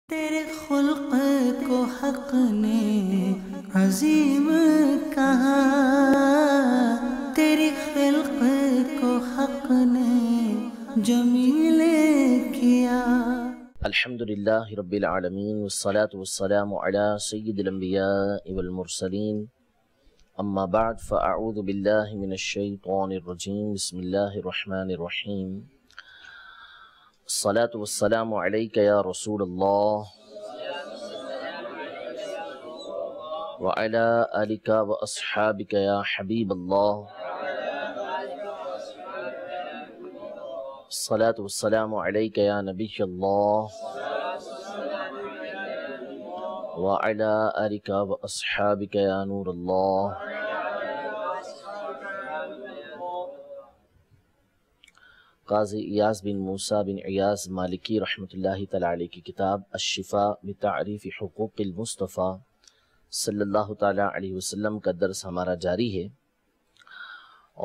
تیرے خلق کو حق نے عظیم کہا، تیری خلق کو حق نے جمیل کیا۔ الحمدللہ رب العالمین والصلاة والسلام علی سید الانبیاء والمرسلین، اما بعد فاعوذ باللہ من الشیطان الرجیم، بسم اللہ الرحمن الرحیم۔ الصلاة والسلام علیک یا رسول اللہ وعلی آلک واصحابک یا حبیب اللہ۔ الصلاة والسلام علیک یا نبی اللہ وعلی آلک واصحابک یا نور اللہ۔ قاضی ایاز بن موسیٰ بن ایاز مالکی رحمۃ اللہ تعالی علیہ کی کتاب الشفاء بتعریف حقوق المصطفیٰ صلی اللہ تعالی علیہ وسلم کا درس ہمارا جاری ہے،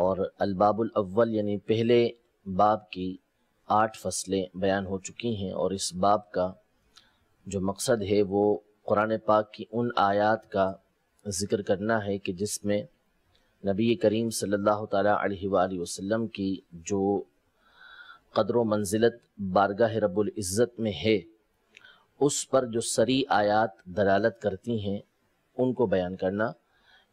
اور الباب الاول یعنی پہلے باب کی 8 فصلیں بیان ہو چکی ہیں، اور اس باب کا جو مقصد ہے وہ قرآن پاک کی ان آیات کا ذکر کرنا ہے کہ جس میں نبی کریم صلی اللہ تعالی علیہ وآلہ وسلم کی جو قدر و منزلت بارگاہ رب العزت میں ہے اس پر جو صریح آیات دلالت کرتی ہیں ان کو بیان کرنا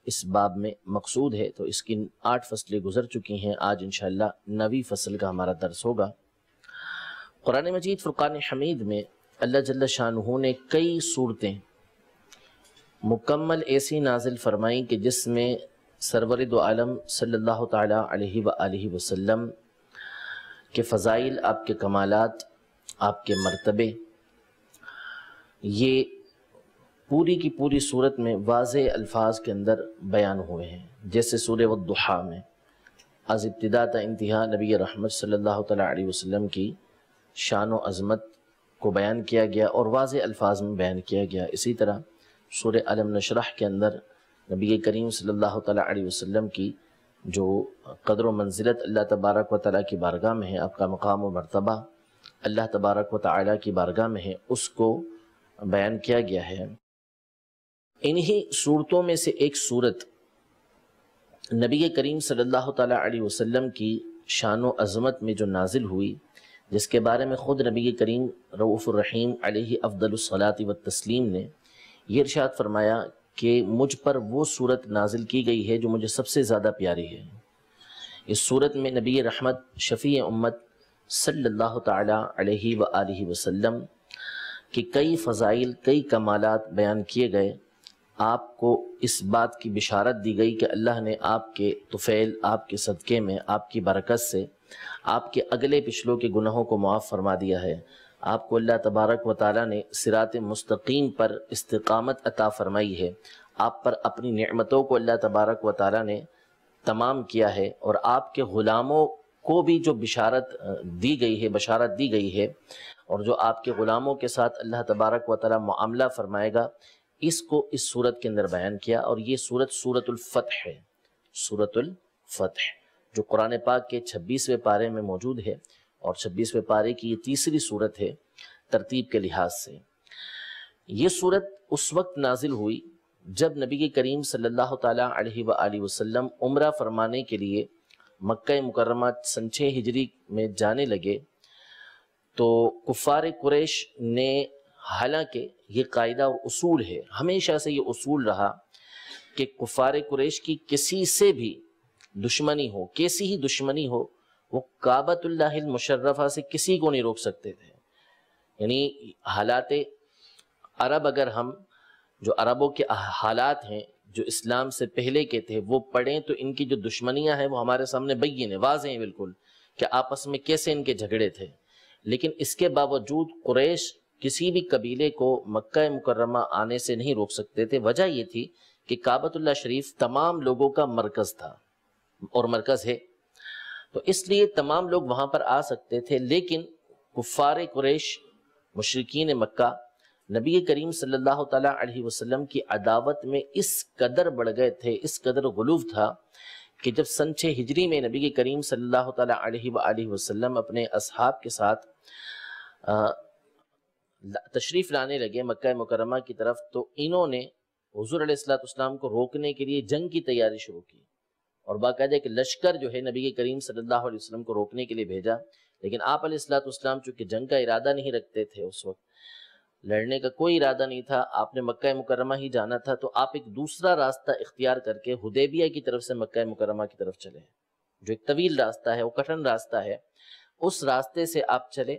اس باب میں مقصود ہے۔ تو اس کی 8 فصلیں گزر چکی ہیں، آج انشاءاللہ 9ویں فصل کا ہمارا درس ہوگا۔ قرآن مجید فرقان حمید میں اللہ جل شانہ نے کئی صورتیں مکمل ایسی نازل فرمائیں کہ جس میں سرور دو عالم صلی اللہ تعالی علیہ وآلہ وسلم کے فضائل، آپ کے کمالات، آپ کے مرتبے، یہ پوری کی پوری صورت میں واضح الفاظ کے اندر بیان ہوئے ہیں۔ جیسے سورہ والضحیٰ میں از ابتدا تا انتہا نبی رحمت صلی اللہ تعالی علیہ وسلم کی شان و عظمت کو بیان کیا گیا اور واضح الفاظ میں بیان کیا گیا۔ اسی طرح سورہ علم نشرح کے اندر نبی کریم صلی اللہ تعالی علیہ وسلم کی جو قدر و منزلت اللہ تبارک و تعالیٰ کی بارگاہ میں ہے، آپ کا مقام و مرتبہ اللہ تبارک و تعالیٰ کی بارگاہ میں ہے، اس کو بیان کیا گیا ہے۔ انہی صورتوں میں سے ایک صورت نبی کریم صلی اللہ تعالیٰ علیہ وسلم کی شان و عظمت میں جو نازل ہوئی، جس کے بارے میں خود نبی کریم رؤوف الرحیم علیہ افضل الصلاۃ والتسلیم نے یہ ارشاد فرمایا کہ مجھ پر وہ صورت نازل کی گئی ہے جو مجھے سب سے زیادہ پیاری ہے۔ اس صورت میں نبی رحمت شفیع امت صلی اللہ تعالی علیہ وآلہ وسلم کے کئی فضائل، کئی کمالات بیان کیے گئے۔ آپ کو اس بات کی بشارت دی گئی کہ اللہ نے آپ کے طفیل، آپ کے صدقے میں، آپ کی برکت سے آپ کے اگلے پچھلوں کے گناہوں کو معاف فرما دیا ہے۔ آپ کو اللہ تبارک و تعالیٰ نے صراط مستقیم پر استقامت عطا فرمائی ہے۔ آپ پر اپنی نعمتوں کو اللہ تبارک و تعالیٰ نے تمام کیا ہے، اور آپ کے غلاموں کو بھی جو بشارت دی گئی ہے اور جو آپ کے غلاموں کے ساتھ اللہ تبارک و تعالیٰ معاملہ فرمائے گا، اس کو اس صورت کے اندر بیان کیا۔ اور یہ صورت سورۃ الفتح ہے، سورۃ الفتح جو قرآن پاک کے 26ویں پارے میں موجود ہے، اور 26ویں پارے کی یہ تیسری صورت ہے ترتیب کے لحاظ سے۔ یہ صورت اس وقت نازل ہوئی جب نبی کریم صلی اللہ تعالیٰ علیہ وآلہ وسلم عمرہ فرمانے کے لیے مکہ مکرمہ سن 6 ہجری میں جانے لگے، تو کفار قریش نے، حالانکہ یہ قاعدہ اور اصول ہے، ہمیشہ سے یہ اصول رہا کہ کفار قریش کی کسی سے بھی دشمنی ہو، کیسی ہی دشمنی ہو، وہ کعبۃ اللہ المشرفہ سے کسی کو نہیں روک سکتے تھے۔ یعنی حالات عرب، اگر ہم جو عربوں کے حالات ہیں جو اسلام سے پہلے کے تھے وہ پڑھیں تو ان کی جو دشمنیاں ہیں وہ ہمارے سامنے بین ہیں، واضح ہیں بالکل، کہ آپس میں کیسے ان کے جھگڑے تھے۔ لیکن اس کے باوجود قریش کسی بھی قبیلے کو مکہ مکرمہ آنے سے نہیں روک سکتے تھے۔ وجہ یہ تھی کہ کعبۃ اللہ شریف تمام لوگوں کا مرکز تھا اور مرکز ہے، تو اس لیے تمام لوگ وہاں پر آ سکتے تھے۔ لیکن کفار قریش، مشرکین مکہ، نبی کریم صلی اللہ تعالیٰ علیہ وسلم کی عداوت میں اس قدر بڑھ گئے تھے، اس قدر غلوف تھا کہ جب سن 6 ہجری میں نبی کریم صلی اللہ تعالیٰ علیہ وآلہ وسلم اپنے اصحاب کے ساتھ تشریف لانے لگے مکہ مکرمہ کی طرف، تو انہوں نے حضور علیہ الصلوۃ والسلام کو روکنے کے لیے جنگ کی تیاری شروع کی، اور باقاعدہ ایک لشکر جو ہے نبی کریم صلی اللہ علیہ وسلم کو روکنے کے لیے بھیجا، لیکن آپ علیہ الصلوۃ والسلام چونکہ جنگ کا ارادہ نہیں رکھتے تھے، اس وقت لڑنے کا کوئی ارادہ نہیں تھا، آپ نے مکہ مکرمہ ہی جانا تھا، تو آپ ایک دوسرا راستہ اختیار کر کے حدیبیہ کی طرف سے مکہ مکرمہ کی طرف چلے، جو ایک طویل راستہ ہے، وہ کٹھن راستہ ہے، اس راستے سے آپ چلے،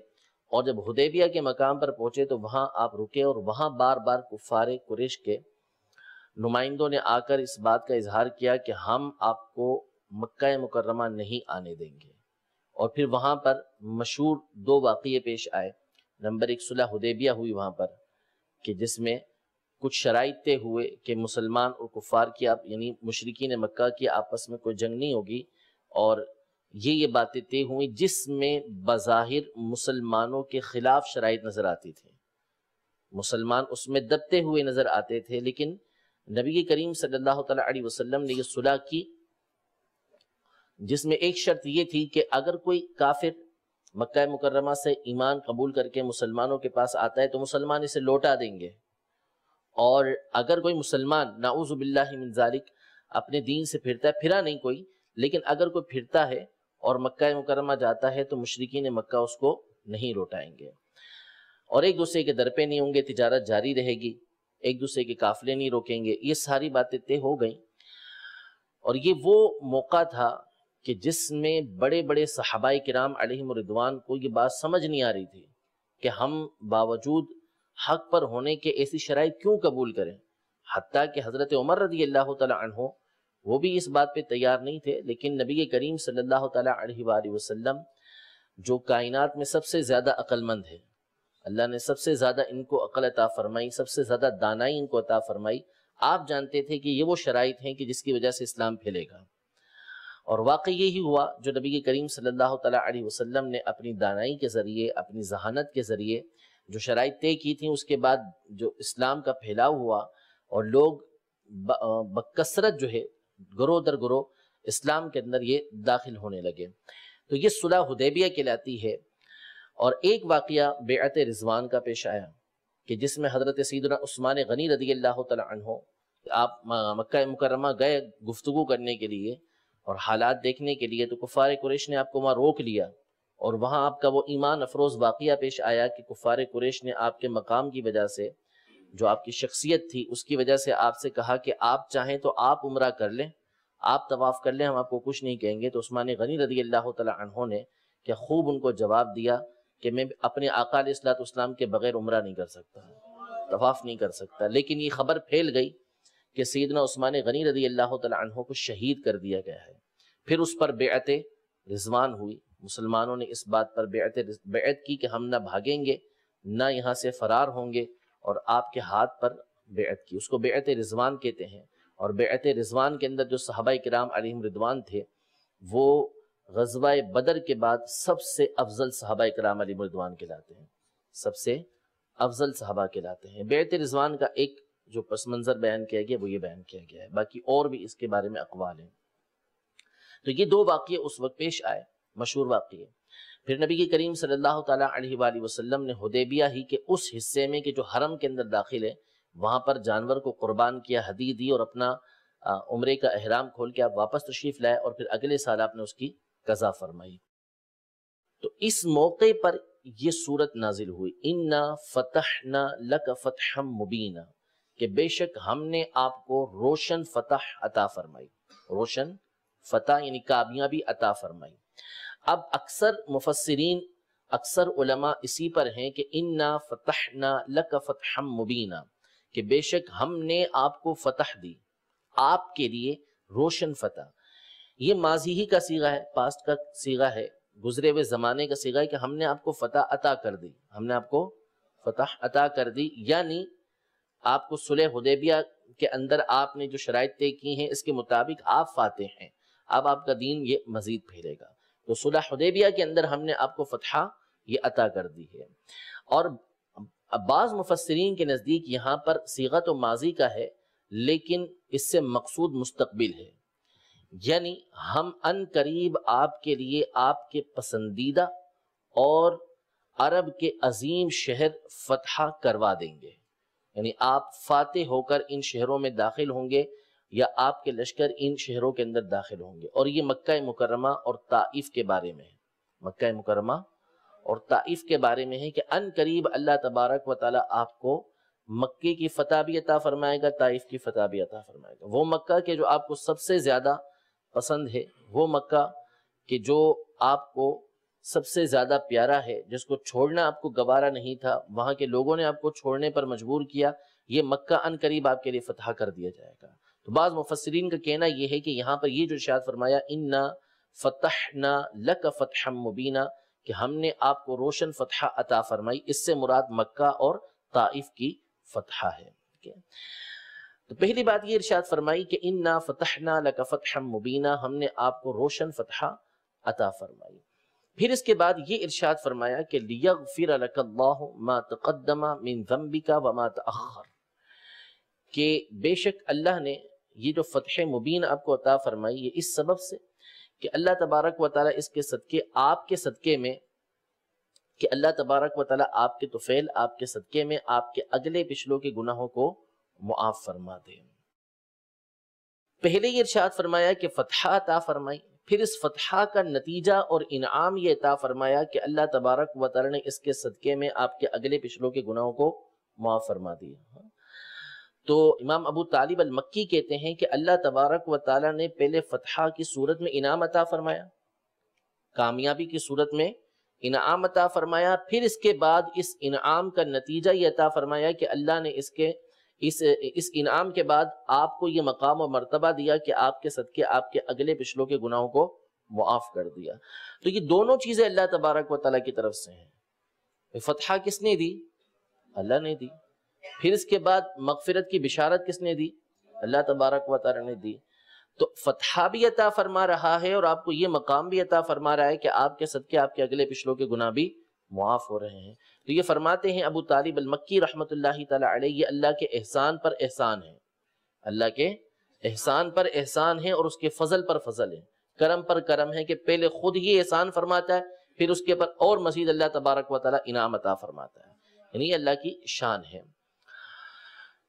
اور جب حدیبیہ کے مقام پر پہنچے تو وہاں آپ رکے، اور وہاں بار بار کفار قریش کے نمائندوں نے آ کر اس بات کا اظہار کیا کہ ہم آپ کو مکہ مکرمہ نہیں آنے دیں گے، اور پھر وہاں پر مشہور دو واقعے پیش آئے۔ نمبر 1 صلح حدیبیہ ہوئی وہاں پر، کہ جس میں کچھ شرائط طے ہوئے کہ مسلمان اور کفار کی یعنی مشرکین مکہ کی آپس میں کوئی جنگ نہیں ہوگی، اور یہ باتیں طے ہوئیں جس میں بظاہر مسلمانوں کے خلاف شرائط نظر آتی تھی، مسلمان اس میں دبتے ہوئے نظر آتے تھے، لیکن نبی کریم صلی اللہ تعالی علیہ وسلم نے یہ صلح کی، جس میں ایک شرط یہ تھی کہ اگر کوئی کافر مکہ مکرمہ سے ایمان قبول کر کے مسلمانوں کے پاس آتا ہے تو مسلمان اسے لوٹا دیں گے، اور اگر کوئی مسلمان نعوذ باللہ من ذالک اپنے دین سے پھرتا ہے، پھرا نہیں کوئی، لیکن اگر کوئی پھرتا ہے اور مکہ مکرمہ جاتا ہے تو مشرکین مکہ اس کو نہیں لوٹائیں گے، اور ایک دوسرے کے در پہ نہیں ہوں گے، تجارت جاری رہے گی، ایک دوسرے کے قافلے نہیں روکیں گے، یہ ساری باتیں طے ہو گئیں۔ اور یہ وہ موقع تھا کہ جس میں بڑے بڑے صحابہ کرام علیہم رضوان کو یہ بات سمجھ نہیں آ رہی تھی کہ ہم باوجود حق پر ہونے کے ایسی شرائط کیوں قبول کریں، حتیٰ کہ حضرت عمر رضی اللہ تعالی عنہ وہ بھی اس بات پہ تیار نہیں تھے، لیکن نبی کریم صلی اللہ تعالی علیہ وآلہ وسلم جو کائنات میں سب سے زیادہ عقل مند ہے، اللہ نے سب سے زیادہ ان کو عقل عطا فرمائی، سب سے زیادہ دانائی ان کو عطا فرمائی، آپ جانتے تھے کہ یہ وہ شرائط ہیں کہ جس کی وجہ سے اسلام پھیلے گا، اور واقعی یہی ہوا جو نبی کریم صلی اللہ تعالی علیہ وسلم نے اپنی دانائی کے ذریعے، اپنی ذہانت کے ذریعے جو شرائط طے کی تھیں، اس کے بعد جو اسلام کا پھیلاؤ ہوا اور لوگ بکثرت جو ہے گروہ در گروہ اسلام کے اندر یہ داخل ہونے لگے، تو یہ صلح حدیبیہ کہلاتی ہے۔ اور ایک واقعہ بیعت رضوان کا پیش آیا کہ جس میں حضرت سیدنا عثمان غنی رضی اللہ تعالی عنہ، آپ مکہ مکرمہ گئے گفتگو کرنے کے لیے اور حالات دیکھنے کے لیے، تو کفار قریش نے آپ کو وہاں روک لیا، اور وہاں آپ کا وہ ایمان افروز واقعہ پیش آیا کہ کفار قریش نے آپ کے مقام کی وجہ سے، جو آپ کی شخصیت تھی اس کی وجہ سے آپ سے کہا کہ آپ چاہیں تو آپ عمرہ کر لیں، آپ طواف کر لیں، ہم آپ کو کچھ نہیں کہیں گے۔ تو عثمان غنی رضی اللہ تعالی عنہ نے کہ خوب ان کو جواب دیا کہ میں اپنے آقا علیہ الصلوۃ والسلام کے بغیر عمرہ نہیں کر سکتا، طواف نہیں کر سکتا، لیکن یہ خبر پھیل گئی کہ سیدنا عثمان غنی رضی اللہ تعالی عنہ کو شہید کر دیا گیا ہے۔ پھر اس پر بیعت رضوان ہوئی، مسلمانوں نے اس بات پر بیعت کی کہ ہم نہ بھاگیں گے نہ یہاں سے فرار ہوں گے، اور آپ کے ہاتھ پر بیعت کی، اس کو بیعت رضوان کہتے ہیں۔ اور بیعت رضوان کے اندر جو صحابہ کرام علیہم رضوان تھے، وہ غزوہ بدر کے بعد سب سے افضل صحابہ کرام علیہم رضوان کہلاتے ہیں، سب سے افضل صحابہ کہلاتے ہیں۔ بیعت رضوان کا ایک جو پس منظر بیان کیا گیا وہ یہ بیان کیا گیا ہے، باقی اور بھی اس کے بارے میں اقوال ہیں۔ تو یہ دو واقعے اس وقت پیش آئے، مشہور واقعے۔ پھر نبی کریم صلی اللہ تعالیٰ علیہ وآلہ وسلم نے حدیبیہ ہی کے اس حصے میں کہ جو حرم کے اندر داخل ہے، وہاں پر جانور کو قربان کیا، ہدیہ دی، اور اپنا عمرے کا احرام کھول کے آپ واپس تشریف لائے، اور پھر اگلے سال آپ نے اس کی قضا فرمائی۔ تو اس موقع پر یہ صورت نازل ہوئی، اِنَّا فَتَحْنَا لَكَ فَتْحًا مُبِينًا، کہ بے شک ہم نے آپ کو روشن فتح عطا فرمائی، روشن فتح یعنی کامیابی عطا فرمائی۔ اب اکثر مفسرین، اکثر علماء اسی پر ہیں کہ اِنَّا فَتَحْنَا لَكَ فَتْحًا مُبِينًا، کہ بے شک ہم نے آپ کو فتح دی، آپ کے لیے روشن فتح۔ یہ ماضی ہی کا صیغہ ہے، پاسٹ کا صیغہ ہے، گزرے ہوئے زمانے کا صیغہ ہے کہ ہم نے آپ کو فتح عطا کر دی، ہم نے آپ کو فتح عطا کر دی، یعنی آپ کو صلح حدیبیہ کے اندر آپ نے جو شرائط طے کی ہیں اس کے مطابق آپ فاتح ہیں، اب آپ کا دین یہ مزید پھیلے گا۔ تو صلح حدیبیہ کے اندر ہم نے آپ کو فتح یہ عطا کر دی ہے۔ اور بعض مفسرین کے نزدیک یہاں پر صیغہ تو ماضی کا ہے، لیکن اس سے مقصود مستقبل ہے، یعنی ہم ان قریب آپ کے لیے آپ کے پسندیدہ اور عرب کے عظیم شہر فتح کروا دیں گے، یعنی آپ فاتح ہو کر ان شہروں میں داخل ہوں گے یا آپ کے لشکر ان شہروں کے اندر داخل ہوں گے۔ اور یہ مکہ مکرمہ اور طائف کے بارے میں ہے، مکہ مکرمہ اور طائف کے بارے میں ہے کہ ان قریب اللہ تبارک و تعالی آپ کو مکے کی فتح بھی عطا فرمائے گا، طائف کی فتح بھی عطا فرمائے گا۔ وہ مکہ کے جو آپ کو سب سے زیادہ پسند ہے، وہ مکہ کہ جو آپ کو سب سے زیادہ پیارا ہے، جس کو چھوڑنا آپ کو گوارا نہیں تھا، وہاں کے لوگوں نے آپ کو چھوڑنے پر مجبور کیا، یہ مکہ ان قریب آپ کے لیے فتح کر دیا جائے گا۔ تو بعض مفسرین کا کہنا یہ ہے کہ یہاں پر یہ جو ارشاد فرمایا اِنَّا فَتَحْنَا لَكَ فَتْحًا مُبِينًا، کہ ہم نے آپ کو روشن فتح عطا فرمائی، اس سے مراد مکہ اور طائف کی فتح ہے۔ تو پہلی بات یہ ارشاد فرمائی کہ اِنَّا فَتَحْنَا لَكَ فَتْحًا مُبِينًا، ہم نے آپ کو روشن فتح عطا فرمائی۔ پھر اس کے بعد یہ ارشاد فرمایا کہ لِيَغْفِرَ لَكَ اللَّهُ مَا تَقَدَّمَ مِن ذَنبِكَ وَمَا تَأَخَّرَ، کہ بے شک اللہ نے یہ جو فتح مبین آپ کو عطا فرمائی، یہ اس سبب سے کہ اللہ تبارک و تعالیٰ اس کے صدقے، آپ کے صدقے میں، کہ اللہ تبارک و تعالیٰ آپ کے طفیل، آپ کے صدقے میں آپ کے اگلے پچھلوں کے گناہوں کو معاف فرما دے۔ پہلے یہ ارشاد فرمایا کہ فتح عطا فرمائی، پھر اس فتح کا نتیجہ اور انعام یہ عطا فرمایا کہ اللہ تبارک و تعالیٰ نے اس کے صدقے میں آپ کے اگلے پچھلوں کے گناہوں کو معاف فرما دیا۔ تو امام ابو طالب المکی کہتے ہیں کہ اللہ تبارک و تعالیٰ نے پہلے فتح کی صورت میں انعام عطا فرمایا، کامیابی کی صورت میں انعام عطا فرمایا، پھر اس کے بعد اس انعام کا نتیجہ یہ عطا فرمایا کہ اللہ نے اس انعام کے بعد آپ کو یہ مقام و مرتبہ دیا کہ آپ کے صدقے آپ کے اگلے پچھلوں کے گناہوں کو معاف کر دیا۔ تو یہ دونوں چیزیں اللہ تبارک و تعالیٰ کی طرف سے ہیں۔ فتح کس نے دی؟ اللہ نے دی۔ پھر اس کے بعد مغفرت کی بشارت کس نے دی؟ اللہ تبارک و تعالیٰ نے دی۔ تو فتح بھی عطا فرما رہا ہے اور آپ کو یہ مقام بھی عطا فرما رہا ہے کہ آپ کے صدقے آپ کے اگلے پچھلوں کے گناہ بھی معاف ہو رہے ہیں۔ تو یہ فرماتے ہیں ابو طالب المکی رحمۃ اللہ تعالی علیہ، یہ اللہ کے احسان پر احسان ہے، اللہ کے احسان پر احسان ہے اور اس کے فضل پر فضل ہے، کرم پر کرم ہے کہ پہلے خود ہی احسان فرماتا ہے، پھر اس کے پر اور مزید اللہ تبارک و تعالی انعام عطا فرماتا ہے، یعنی یہ اللہ کی شان ہے۔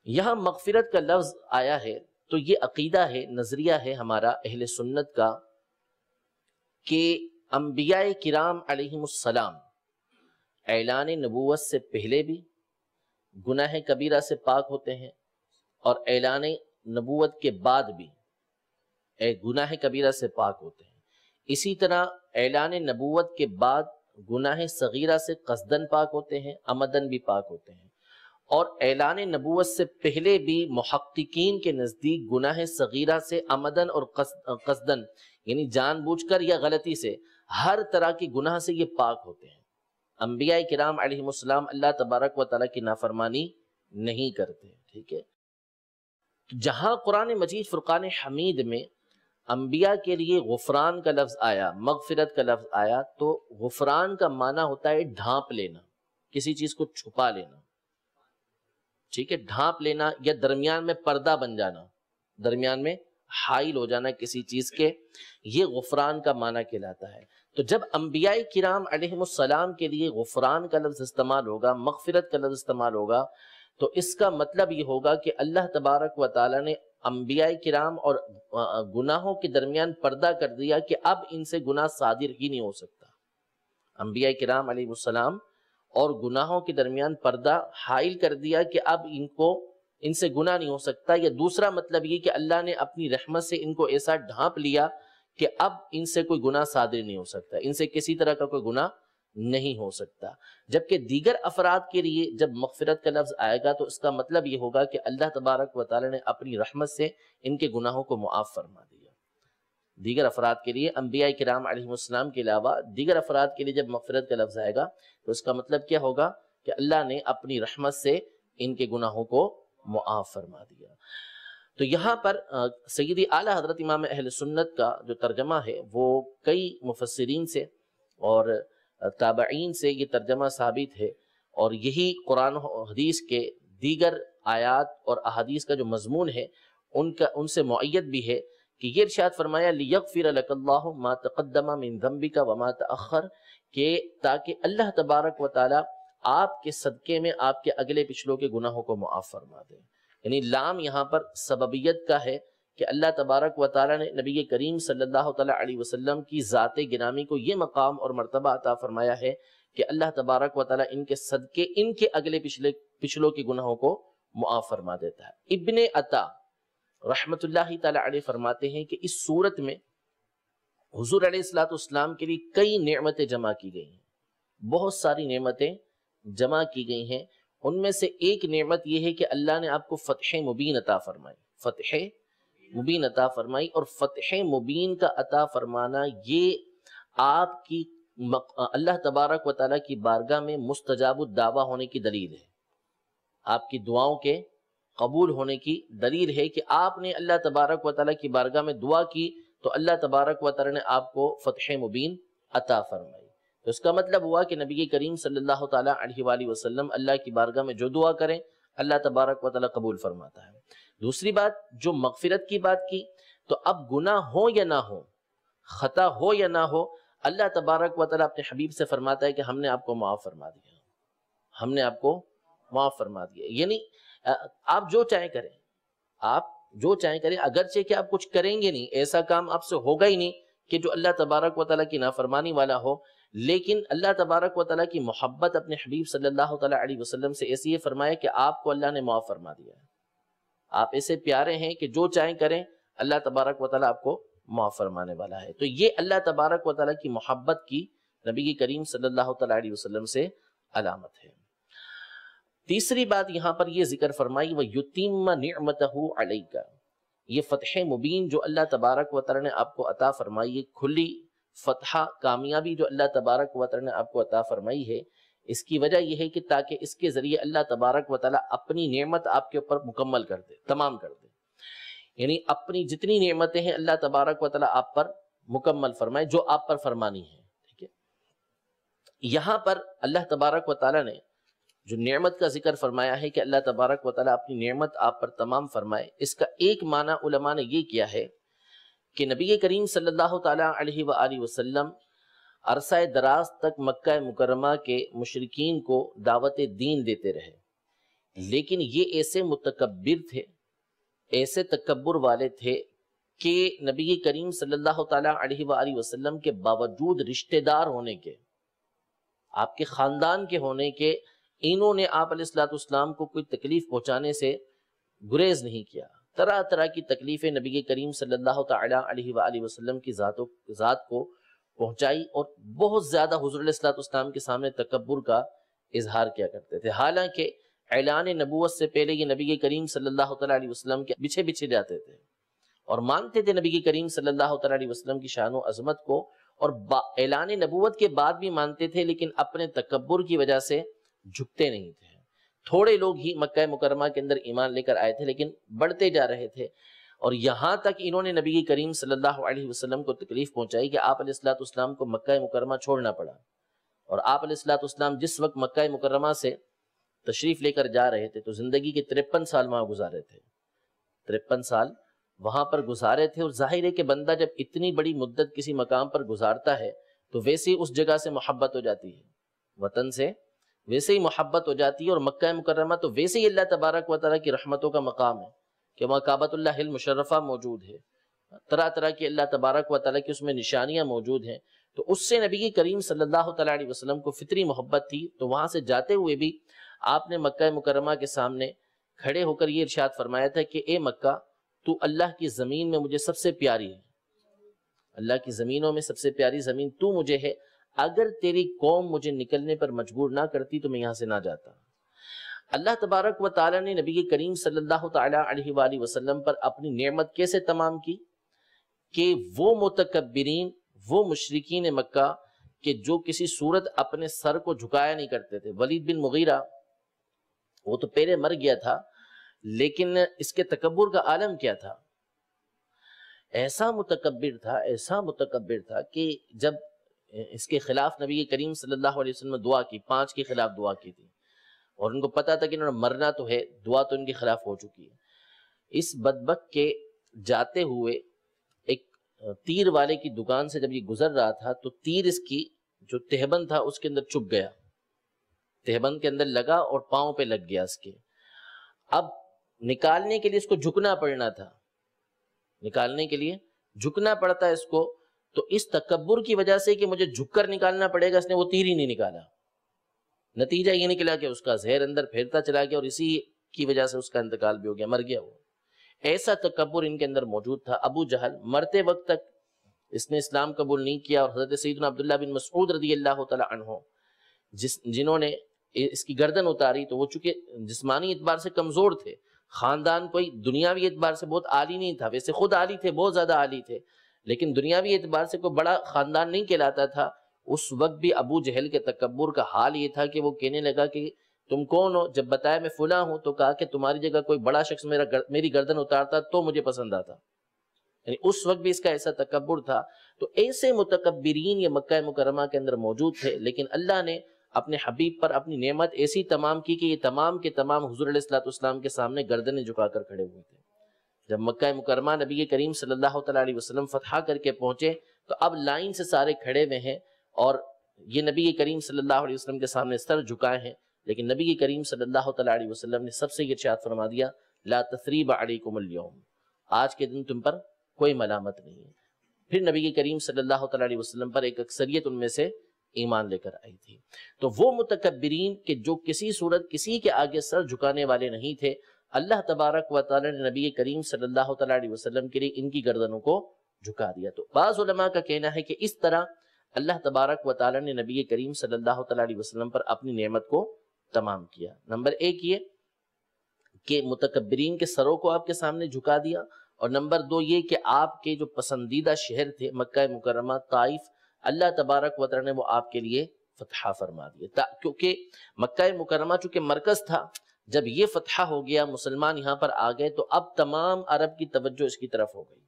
یہاں مغفرت کا لفظ آیا ہے تو یہ عقیدہ ہے، نظریہ ہے ہمارا اہل سنت کا کہ انبیاء کرام علیہم السلام اعلان نبوت سے پہلے بھی گناہ کبیرہ سے پاک ہوتے ہیں اور اعلان نبوت کے بعد بھی گناہ کبیرہ سے پاک ہوتے ہیں۔ اسی طرح اعلان نبوت کے بعد گناہ صغیرہ سے قصدن پاک ہوتے ہیں، عمدن بھی پاک ہوتے ہیں، اور اعلان نبوت سے پہلے بھی محققین کے نزدیک گناہ صغیرہ سے عمدن اور قصدن یعنی جان بوجھ کر یا غلطی سے ہر طرح کی گناہ سے یہ پاک ہوتے ہیں۔ انبیاء کرام علیہم السلام اللہ تبارک و تعالیٰ کی نافرمانی نہیں کرتے، ٹھیک ہے۔ جہاں قرآن مجید فرقان حمید میں انبیاء کے لیے غفران کا لفظ آیا، مغفرت کا لفظ آیا، تو غفران کا معنی ہوتا ہے ڈھانپ لینا، کسی چیز کو چھپا لینا، ٹھیک ہے، ڈھانپ لینا یا درمیان میں پردہ بن جانا، درمیان میں حائل ہو جانا کسی چیز کے، یہ غفران کا معنی کہلاتا ہے۔ تو جب انبیاء کرام علیہم السلام کے لیے غفران کا لفظ استعمال ہوگا، مغفرت کا لفظ استعمال ہوگا، تو اس کا مطلب یہ ہوگا کہ اللہ تبارک و تعالیٰ نے انبیاء کرام اور گناہوں کے درمیان پردہ کر دیا کہ اب ان سے گناہ صادر ہی نہیں ہو سکتا۔ انبیاء کرام علیہ السلام اور گناہوں کے درمیان پردہ حائل کر دیا کہ اب ان سے گناہ نہیں ہو سکتا، یا دوسرا مطلب یہ کہ اللہ نے اپنی رحمت سے ان کو ایسا ڈھانپ لیا کہ اب ان سے کوئی گناہ صادر نہیں ہو سکتا، ان سے کسی طرح کا کوئی گناہ نہیں ہو سکتا۔ جبکہ دیگر افراد کے لیے جب مغفرت کا لفظ آئے گا تو اس کا مطلب یہ ہوگا کہ اللہ تبارک و تعالی نے اپنی رحمت سے ان کے گناہوں کو معاف فرما دیا۔ دیگر افراد کے لیے، انبیاء کرام علیہ السلام کے علاوہ دیگر افراد کے لیے جب مغفرت کا لفظ آئے گا تو اس کا مطلب کیا ہوگا کہ اللہ نے اپنی رحمت سے ان کے گناہوں کو معاف فرما دیا۔ تو یہاں پر سیدی اعلیٰ حضرت امام اہل سنت کا جو ترجمہ ہے وہ کئی مفسرین سے اور تابعین سے یہ ترجمہ ثابت ہے، اور یہی قرآن و حدیث کے دیگر آیات اور احادیث کا جو مضمون ہے ان سے معید بھی ہے کہ یہ ارشاد فرمایا لیغفر لک اللہ ما تقدم من ذنبک وما تأخر، کہ تاکہ اللہ تبارک و تعالی آپ کے صدقے میں آپ کے اگلے پچھلوں کے گناہوں کو معاف فرما دے۔ یعنی لام یہاں پر سببیت کا ہے کہ اللہ تبارک و تعالی نے نبی کریم صلی اللہ تعالی علیہ وسلم کی ذات گرامی کو یہ مقام اور مرتبہ عطا فرمایا ہے کہ اللہ تبارک و تعالی ان کے صدقے ان کے اگلے پچھلوں کے گناہوں کو معاف فرما دیتا ہے۔ ابن عطا رحمت اللہ تعالی علیہ فرماتے ہیں کہ اس صورت میں حضور علیہ الصلوۃ والسلام کے لیے کئی نعمتیں جمع کی گئی ہیں، بہت ساری نعمتیں جمع کی گئی ہیں۔ ان میں سے ایک نعمت یہ ہے کہ اللہ نے آپ کو فتح مبین عطا فرمائی، فتح مبین عطا فرمائی، اور فتح مبین کا عطا فرمانا یہ آپ کی اللہ تبارک و تعالیٰ کی بارگاہ میں مستجاب الدعویٰ ہونے کی دلیل ہے، آپ کی دعاؤں کے قبول ہونے کی دلیل ہے کہ آپ نے اللہ تبارک و تعالیٰ کی بارگاہ میں دعا کی تو اللہ تبارک و تعالیٰ نے آپ کو فتح مبین عطا فرمائی۔ تو اس کا مطلب ہوا کہ نبی کریم صلی اللہ تعالیٰ علیہ وآلہ وسلم اللہ کی بارگاہ میں جو دعا کریں اللہ تبارک و تعالیٰ قبول فرماتا ہے۔ دوسری بات، جو مغفرت کی بات کی، تو اب گناہ ہو یا نہ ہو، خطا ہو یا نہ ہو، اللہ تبارک و تعالیٰ اپنے حبیب سے فرماتا ہے کہ ہم نے آپ کو معاف فرما دیا، ہم نے آپ کو معاف فرما دیا۔ یعنی آپ جو چاہیں کریں، آپ جو چاہیں کریں، اگرچہ کہ آپ کچھ کریں گے نہیں، ایسا کام آپ سے ہوگا ہی نہیں کہ جو اللہ تبارک و تعالیٰ کی نافرمانی والا ہو، لیکن اللہ تبارک و تعالیٰ کی محبت اپنے حبیب صلی اللہ تعالیٰ علیہ وسلم سے ایسی یہ فرمایا کہ آپ کو اللہ نے معاف فرما دیا ہے، آپ ایسے پیارے ہیں کہ جو چاہیں کریں اللہ تبارک و تعالیٰ آپ کو معاف فرمانے والا ہے۔ تو یہ اللہ تبارک و تعالیٰ کی محبت کی نبی کریم صلی اللہ تعالیٰ علیہ وسلم سے علامت ہے۔ تیسری بات یہاں پر یہ ذکر فرمائی وَيُتِمَّ نِعْمَتَهُ عَلَيْكَ، یہ فتح مبین جو اللہ تبارک و تعالیٰ نے آپ کو عطا فرمائی، یہ کھلی فتح کامیابی جو اللہ تبارک و تعالیٰ نے آپ کو عطا فرمائی ہے، اس کی وجہ یہ ہے کہ تاکہ اس کے ذریعے اللہ تبارک و تعالیٰ اپنی نعمت آپ کے اوپر مکمل کر دے، تمام کر دے، یعنی اپنی جتنی نعمتیں ہیں اللہ تبارک و تعالیٰ آپ پر مکمل فرمائے جو آپ پر فرمانی ہے۔ ٹھیک ہے، یہاں پر اللہ تبارک و تعالیٰ نے جو نعمت کا ذکر فرمایا ہے کہ اللہ تبارک و تعالیٰ اپنی نعمت آپ پر تمام فرمائے، اس کا ایک معنی علماء نے یہ کیا ہے کہ نبی کریم صلی اللہ تعالیٰ علیہ وآلہ وسلم عرصہ دراز تک مکہ مکرمہ کے مشرکین کو دعوت دین دیتے رہے، لیکن یہ ایسے متکبر تھے، ایسے تکبر والے تھے کہ نبی کریم صلی اللہ تعالیٰ علیہ وآلہ وسلم کے باوجود رشتہ دار ہونے کے، آپ کے خاندان کے ہونے کے، انہوں نے آپ علیہ السلام کو کوئی تکلیف پہنچانے سے گریز نہیں کیا، طرح طرح کی تکلیفیں نبی کریم صلی اللہ تعالیٰ علیہ وآلہ وسلم کی ذات کو پہنچائی، اور بہت زیادہ حضور علیہ السلام کے سامنے تکبر کا اظہار کیا کرتے تھے، حالانکہ اعلان نبوت سے پہلے یہ نبی کریم صلی اللہ تعالیٰ علیہ وسلم کے پیچھے جاتے تھے اور مانتے تھے نبی کریم صلی اللہ تعالیٰ علیہ وسلم کی شان و عظمت کو، اور اعلان نبوت کے بعد بھی مانتے تھے، لیکن اپنے تکبر کی وجہ سے جھکتے نہیں تھے۔ تھوڑے لوگ ہی مکہ مکرمہ کے اندر ایمان لے کر آئے تھے، لیکن بڑھتے جا رہے تھے، اور یہاں تک انہوں نے نبی کریم صلی اللہ علیہ وسلم کو تکلیف پہنچائی کہ آپ علیہ السلام کو مکہ مکرمہ چھوڑنا پڑا، اور آپ علیہ السلام جس وقت مکہ مکرمہ سے تشریف لے کر جا رہے تھے تو زندگی کے 53 سال وہاں گزارے تھے، 53 سال وہاں پر گزارے تھے، اور ظاہر ہے کہ بندہ جب اتنی بڑی مدت کسی مقام پر گزارتا ہے تو ویسے ہی اس جگہ سے محبت ہو جاتی ہے، وطن سے ویسے ہی محبت ہو جاتی ہے، اور مکہ مکرمہ تو ویسے ہی اللہ تبارک و تعالیٰ کی رحمتوں کا مقام ہے کہ وہاں کعبۃ اللہ المشرفہ موجود ہے، طرح طرح کی اللہ تبارک و تعالیٰ کی اس میں نشانیاں موجود ہیں، تو اس سے نبی کریم صلی اللہ تعالیٰ علیہ وسلم کو فطری محبت تھی، تو وہاں سے جاتے ہوئے بھی آپ نے مکہ مکرمہ کے سامنے کھڑے ہو کر یہ ارشاد فرمایا تھا کہ اے مکہ، تو اللہ کی زمین میں مجھے سب سے پیاری ہے، اللہ کی زمینوں میں سب سے پیاری زمین تو مجھے ہے، اگر تیری قوم مجھے نکلنے پر مجبور نہ کرتی تو میں یہاں سے نہ جاتا۔ اللہ تبارک و تعالیٰ نے نبی کریم صلی اللہ تعالیٰ علیہ وآلہ وسلم پر اپنی نعمت کیسے تمام کی کہ وہ متکبرین، وہ مشرکین مکہ کہ جو کسی صورت اپنے سر کو جھکایا نہیں کرتے تھے، ولید بن مغیرہ وہ تو پہلے مر گیا تھا، لیکن اس کے تکبر کا عالم کیا تھا، ایسا متکبر تھا کہ جب اس کے خلاف نبی کریم صلی اللہ علیہ وسلم نے دعا کی، 5 کے خلاف دعا کی تھی، اور ان کو پتا تھا کہ انہوں نے مرنا تو ہے، دعا تو ان کے خلاف ہو چکی ہے، اس بدبخت کے جاتے ہوئے تیر والے کی دکان سے جب یہ گزر رہا تھا تو تیر اس کی جو تہبند تھا اس کے اندر چپ گیا، تہبند کے اندر لگا اور پاؤں پہ لگ گیا اس کے۔ اب نکالنے کے لیے اس کو جھکنا پڑنا تھا، نکالنے کے لیے جھکنا پڑتا ہے اس کو، تو اس تکبر کی وجہ سے کہ مجھے جھک کر نکالنا پڑے گا، اس نے وہ تیر ہی نہیں نکالا۔ نتیجہ یہ نکلا کہ اس کا زہر اندر پھیلتا چلا گیا اور اسی کی وجہ سے اس کا انتقال بھی ہو گیا، مر گیا وہ۔ ایسا تکبر ان کے اندر موجود تھا۔ ابو جہل مرتے وقت تک اس نے اسلام قبول نہیں کیا، اور حضرت سیدنا عبداللہ بن مسعود رضی اللہ تعالی عنہ جنہوں نے اس کی گردن اتاری، تو وہ چونکہ جسمانی اعتبار سے کمزور تھے، خاندان کوئی دنیاوی اعتبار سے بہت عالی نہیں تھا، ویسے خود عالی تھے، بہت زیادہ عالی تھے، لیکن دنیاوی اعتبار سے کوئی بڑا خاندان نہیں کہلاتا تھا۔ اس وقت بھی ابو جہل کے تکبر کا حال یہ تھا کہ وہ کہنے لگا کہ تم کون ہو؟ جب بتایا میں فلاں ہوں، تو کہا کہ تمہاری جگہ کوئی بڑا شخص میری گردن اتارتا تو مجھے پسند آتا۔ یعنی اس وقت بھی اس کا ایسا تکبر تھا۔ تو ایسے متکبرین یہ مکہ مکرمہ کے اندر موجود تھے، لیکن اللہ نے اپنے حبیب پر اپنی نعمت ایسی تمام کی کہ یہ تمام کے تمام حضور علیہ الصلوۃ والسلام کے سامنے گردنیں جھکا کر کھڑے ہوئے تھے۔ جب مکہ مکرمہ نبی کریم صلی اللہ تعالیٰ علیہ وسلم فتح کر کے پہنچے تو اب لائن سے سارے کھڑے ہوئے ہیں، اور یہ نبی کریم صلی اللہ علیہ وسلم کے سامنے سر جھکائے ہیں، لیکن نبی کریم صلی اللہ تعالیٰ علیہ وسلم نے سب سے یہ ارشاد فرما دیا، لا تثریب علیکم اليوم، آج کے دن تم پر کوئی ملامت نہیں ہے۔ پھر نبی کریم صلی اللہ تعالیٰ علیہ وسلم پر ایک اکثریت ان میں سے ایمان لے کر آئی تھی۔ تو وہ متکبرین کہ جو کسی صورت کسی کے آگے سر جھکانے والے نہیں تھے، اللہ تبارک و تعالیٰ نے نبی کریم صلی اللہ تعالیٰ علیہ وسلم کے لیے ان کی گردنوں کو جھکا دیا۔ تو بعض علماء کا کہنا ہے کہ اس طرح اللہ تبارک و تعالیٰ نے نبی کریم صلی اللہ تعالیٰ علیہ وسلم پر اپنی نعمت کو تمام کیا۔ نمبر ایک یہ کہ متکبرین کے سروں کو آپ کے سامنے جھکا دیا، اور نمبر دو یہ کہ آپ کے جو پسندیدہ شہر تھے مکہ مکرمہ طائف، اللہ تبارک و تعالیٰ نے وہ آپ کے لیے فتح فرما دیا، کیونکہ مکہ مکرمہ چونکہ مرکز تھا، جب یہ فتح ہو گیا، مسلمان یہاں پر آ گئے، تو اب تمام عرب کی توجہ اس کی طرف ہو گئی،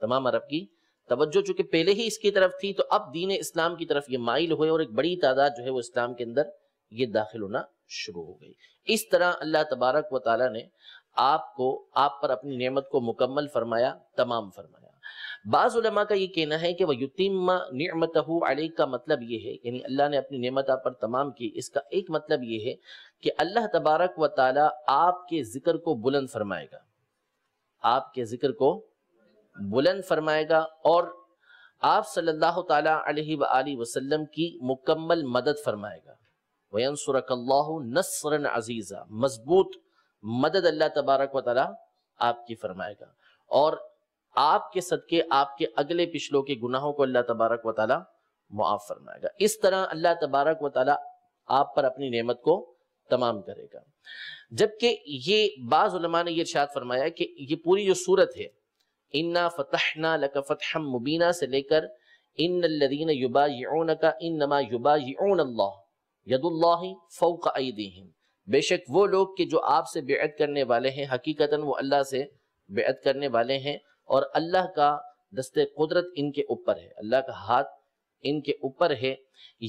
تمام عرب کی توجہ چونکہ پہلے ہی اس کی طرف تھی، تو اب دین اسلام کی طرف یہ مائل ہوئے، اور ایک بڑی تعداد جو ہے وہ اسلام کے اندر یہ داخل ہونا شروع ہو گئی۔ اس طرح اللہ تبارک و تعالیٰ نے آپ پر اپنی نعمت کو مکمل فرمایا، تمام فرمایا۔ بعض علماء کا یہ کہنا ہے کہ وَيُتِمَّ نِعْمَتَهُ عَلَيْكَ کا مطلب یہ ہے، یعنی اللہ نے اپنی نعمت آپ پر تمام کی، اس کا ایک مطلب یہ ہے کہ اللہ تبارک و تعالیٰ آپ کے ذکر کو بلند فرمائے گا، آپ کے ذکر کو بلند فرمائے گا، اور آپ صلی اللہ تعالیٰ علیہ وآلہ وسلم کی مکمل مدد فرمائے گا۔ وَيَنصُرَكَ اللَّهُ نَصْرًا عَزِيزًا، مضبوط مدد اللہ تبارک و تعالیٰ آپ کی فرمائے گا، اور آپ کے صدقے آپ کے اگلے پچھلوں کے گناہوں کو اللہ تبارک و تعالیٰ معاف فرمائے گا۔ اس طرح اللہ تبارک و تعالیٰ آپ پر اپنی نعمت کو تمام کرے گا۔ جبکہ یہ بعض علماء نے یہ ارشاد فرمایا کہ یہ پوری جو صورت ہے اِنَّا فَتَحْنَا لَكَ فَتْحًا مُبِينًا سے لے کر إِنَّ الَّذِينَ يُبَايِعُونَكَ إِنَّمَا يُبَايِعُونَ اللَّهَ يَدُ اللَّهِ فَوْقَ أَيْدِيهِمْ، بے شک وہ لوگ کہ جو آپ سے بیعت کرنے والے ہیں حقیقتاً وہ اللہ سے بیعت کرنے والے ہیں، اور اللہ کا دست قدرت ان کے اوپر ہے، اللہ کا ہاتھ ان کے اوپر ہے۔